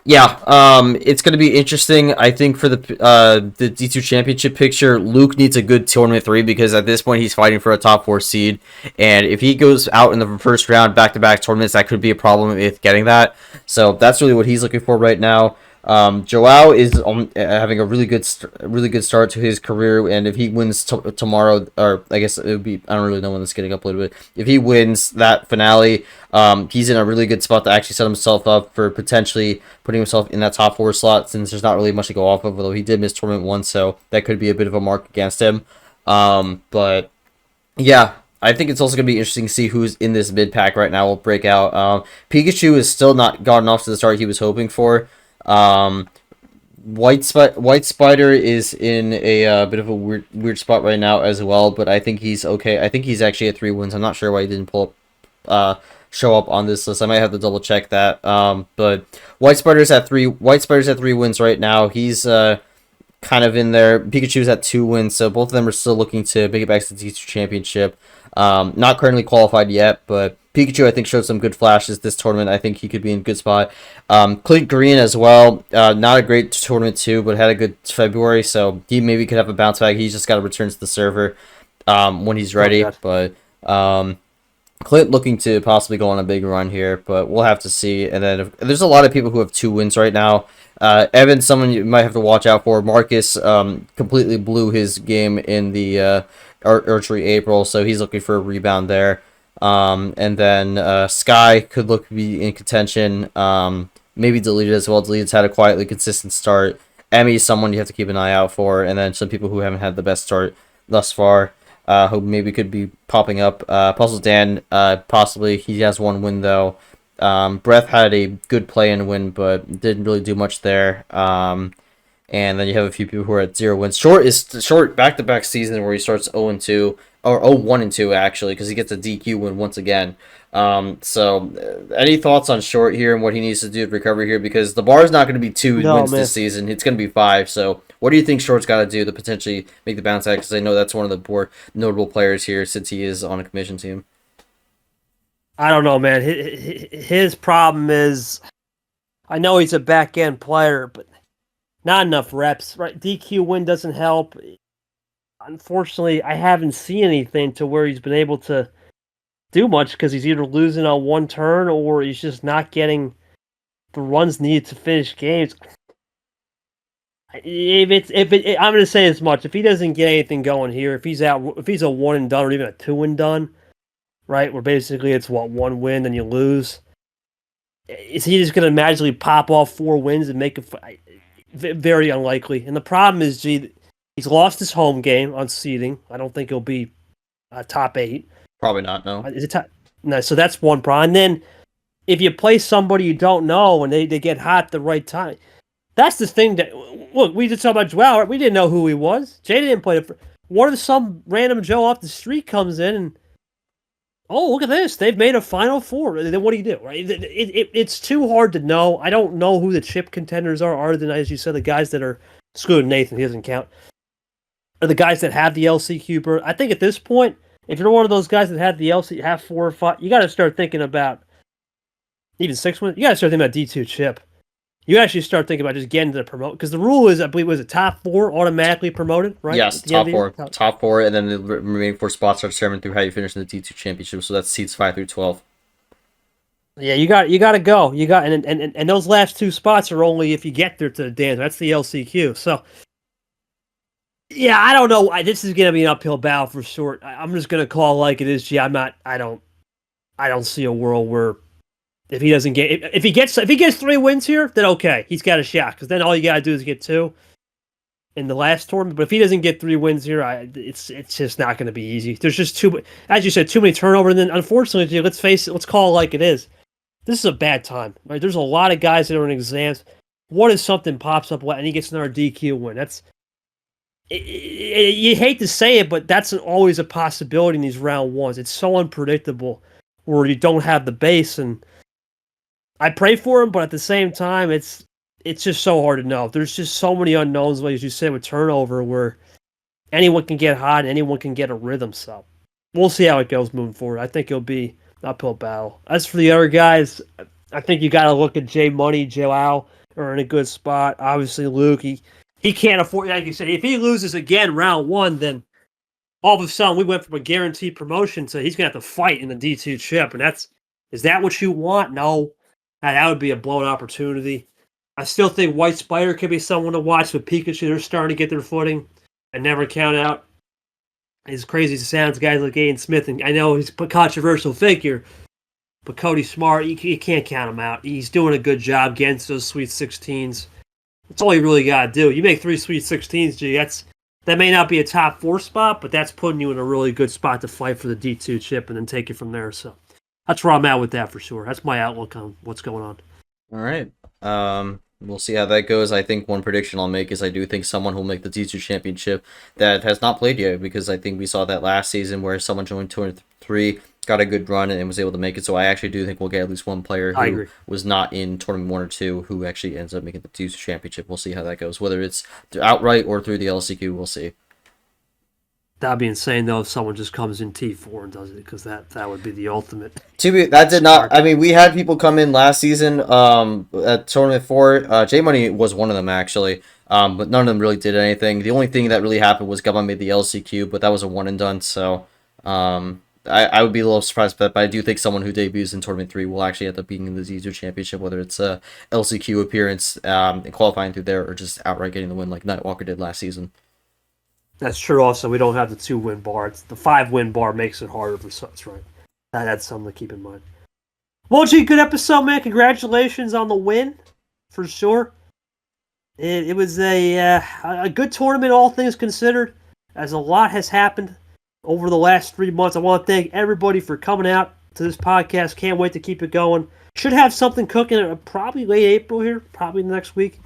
It's going to be interesting. I think for the D2 Championship picture, Luke needs a good Tournament 3 because at this point he's fighting for a top 4 seed. And if he goes out in the first round, back-to-back tournaments, that could be a problem with getting that. So that's really what he's looking for right now. Joao is having a really good start to his career, and if he wins tomorrow, or I guess it would be, I don't really know when this is getting uploaded, but if he wins that finale, he's in a really good spot to actually set himself up for potentially putting himself in that top 4 slot, since there's not really much to go off of, although he did miss tournament 1, so that could be a bit of a mark against him. But yeah, I think it's also going to be interesting to see who's in this mid-pack right now will break out. Pikachu is still not gotten off to the start he was hoping for. White Spider is in a bit of a weird spot right now as well, but I think he's okay. I think he's actually at 3 wins. I'm not sure why he didn't show up on this list. I might have to double check that. But White Spider's at 3 wins right now. He's kind of in there. Pikachu's at 2 wins, so both of them are still looking to make it back to the D2 Championship. Not currently qualified yet, but Pikachu I think showed some good flashes this tournament. I think he could be in a good spot. Clint Green as well. Not a great tournament too, but had a good February, so he maybe could have a bounce back. He's just got to return to the server when he's ready. But Clint looking to possibly go on a big run here, but we'll have to see. And then there's a lot of people who have 2 wins right now. Evan, someone you might have to watch out for. Marcus completely blew his game in the Archery April, so he's looking for a rebound there. And then Sky could look to be in contention. Maybe Deleted as well. Deleted's had a quietly consistent start. Emmy's someone you have to keep an eye out for. And then some people who haven't had the best start thus far, who maybe could be popping up. Puzzle Dan, possibly. He has 1 win, though. Breath had a good play and win, but didn't really do much there. And then you have a few people who are at 0 wins. Short back-to-back season where he starts 0-2, or 1-2 actually, because he gets a DQ win once again. So any thoughts on Short here and what he needs to do to recover here? Because the bar is not going to be 2 wins this season; it's going to be 5. So what do you think Short's got to do to potentially make the bounce back? Because I know that's one of the more notable players here since he is on a commission team. I don't know, man. His problem is, I know he's a back end player, but not enough reps. Right? DQ win doesn't help. Unfortunately, I haven't seen anything to where he's been able to do much because he's either losing on one turn or he's just not getting the runs needed to finish games. I'm going to say as much. If he doesn't get anything going here, if he's a 1 and done or even a 2 and done, right, where basically it's 1 win then you lose, is he just going to magically pop off 4 wins and make it? Very unlikely. And the problem is, he's lost his home game on seeding. I don't think he'll be top 8. Probably not, no. Is it no, so that's one problem. And then if you play somebody you don't know and they get hot at the right time, that's the thing that, look, we just talked about Joao. We didn't know who he was. Jay didn't play it. What if some random Joe off the street comes in and, oh, look at this, they've made a Final Four. Then what do you do, right? It's too hard to know. I don't know who the chip contenders are, other than, as you said, the guys that are, excluding Nathan, he doesn't count, are the guys that have the LCQ berth. I think at this point, if you're one of those guys that had the LC, have 4 or 5, you got to start thinking about even 6 wins. You got to start thinking about D2 chip. You actually start thinking about just getting to the promote, because the rule is, I believe, was it top 4 automatically promoted, right? Yes, top 4, and then the remaining 4 spots are determined through how you finish in the D2 Championship. So that's seeds 5 through 12. Yeah, you got to go. And those last 2 spots are only if you get there to the dance. That's the LCQ. So yeah, I don't know. This is gonna be an uphill battle for Short. I'm just gonna call it like it is. Gee, I don't see a world where if he doesn't get if he gets 3 wins here, then okay, he's got a shot. Because then all you gotta do is get 2 in the last tournament. But if he doesn't get 3 wins here, it's just not gonna be easy. There's just as you said, too many turnovers. And then unfortunately, let's face it. Let's call it like it is. This is a bad time. Right? There's a lot of guys that are in exams. What if something pops up and he gets another DQ win? You hate to say it, but that's always a possibility in these round ones. It's so unpredictable where you don't have the base, and I pray for him, but at the same time, it's just so hard to know. There's just so many unknowns, like as you said, with turnover, where anyone can get hot and anyone can get a rhythm. So we'll see how it goes moving forward. I think it'll be an uphill battle. As for the other guys, I think you got to look at J Money, Joao are in a good spot. Obviously, Luke, he can't afford, like you said, if he loses again round 1, then all of a sudden we went from a guaranteed promotion to he's going to have to fight in the D2 chip. And is that what you want? No. That would be a blown opportunity. I still think White Spider could be someone to watch, with Pikachu, they're starting to get their footing and never count out. As crazy as it sounds, guys like Aiden Smith, and I know he's a controversial figure, but Cody Smart, you can't count him out. He's doing a good job against those Sweet 16s. That's all you really got to do. You make 3 Sweet 16s, G. That may not be a top 4 spot, but that's putting you in a really good spot to fight for the D2 chip and then take it from there. So that's where I'm at with that for sure. That's my outlook on what's going on. All right. We'll see how that goes. I think one prediction I'll make is I do think someone will make the D2 championship that has not played yet, because I think we saw that last season where someone joined Tournament 3, got a good run, and was able to make it. So I actually do think we'll get at least one player who was not in Tournament 1 or 2 who actually ends up making the D2 championship. We'll see how that goes. Whether it's outright or through the LCQ, we'll see. That'd be insane though if someone just comes in T4 and does it, because that would be the ultimate. That did not. I mean, we had people come in last season at Tournament 4. J Money was one of them actually, but none of them really did anything. The only thing that really happened was Gubba made the LCQ, but that was a one and done. So I would be a little surprised by that, but I do think someone who debuts in Tournament 3 will actually end up being in the Z2 Championship, whether it's a LCQ appearance and qualifying through there, or just outright getting the win like Nightwalker did last season. That's true. Also, we don't have the 2-win bar. The 5-win bar makes it harder for us, right? That's something to keep in mind. Well, gee, good episode, man. Congratulations on the win, for sure. It was a good tournament, all things considered, as a lot has happened over the last 3 months. I want to thank everybody for coming out to this podcast. Can't wait to keep it going. Should have something cooking probably late April here, probably next week.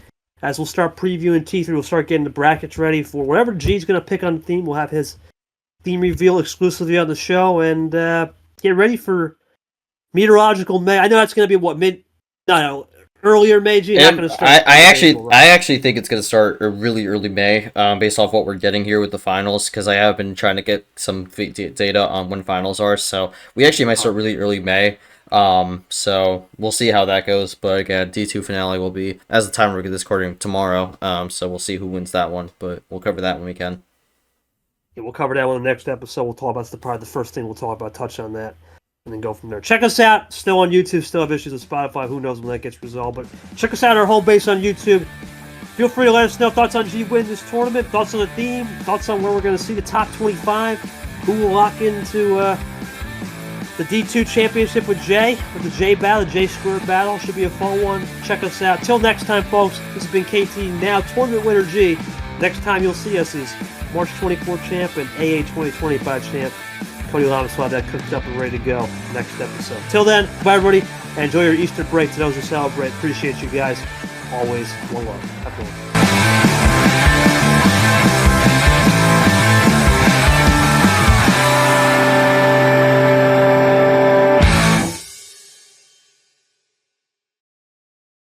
As we'll start previewing T3, we'll start getting the brackets ready for whatever G's going to pick on the theme. We'll have his theme reveal exclusively on the show, and get ready for Meteorological May. I know that's going to be earlier May. G. Not going to start. I actually think it's going to start really early May, based off what we're getting here with the finals, because I have been trying to get some data on when finals are. So we actually might start really early May. So we'll see how that goes, but again, D2 finale will be, as the time we're this recording, tomorrow, so we'll see who wins that one, but we'll cover that when we can. Yeah, we'll cover that one in the next episode. We'll talk about probably the first thing we'll talk about, touch on that, and then go from there. Check us out, still on YouTube, still have issues with Spotify, who knows when that gets resolved, but check us out on our home base on YouTube. Feel free to let us know thoughts on G win this tournament, thoughts on the theme, thoughts on where we're going to see the top 25, who will lock into the D2 Championship with Jay, with the J battle, the J squared battle. Should be a fun one. Check us out. Till next time, folks, this has been KT, now tournament winner G. Next time you'll see us is March 24 champ and AA 2025 champ. Cody Lamas will have that cooked up and ready to go next episode. Till then, bye everybody, and enjoy your Easter break to those who celebrate. Appreciate you guys. Always one love. Have a good one.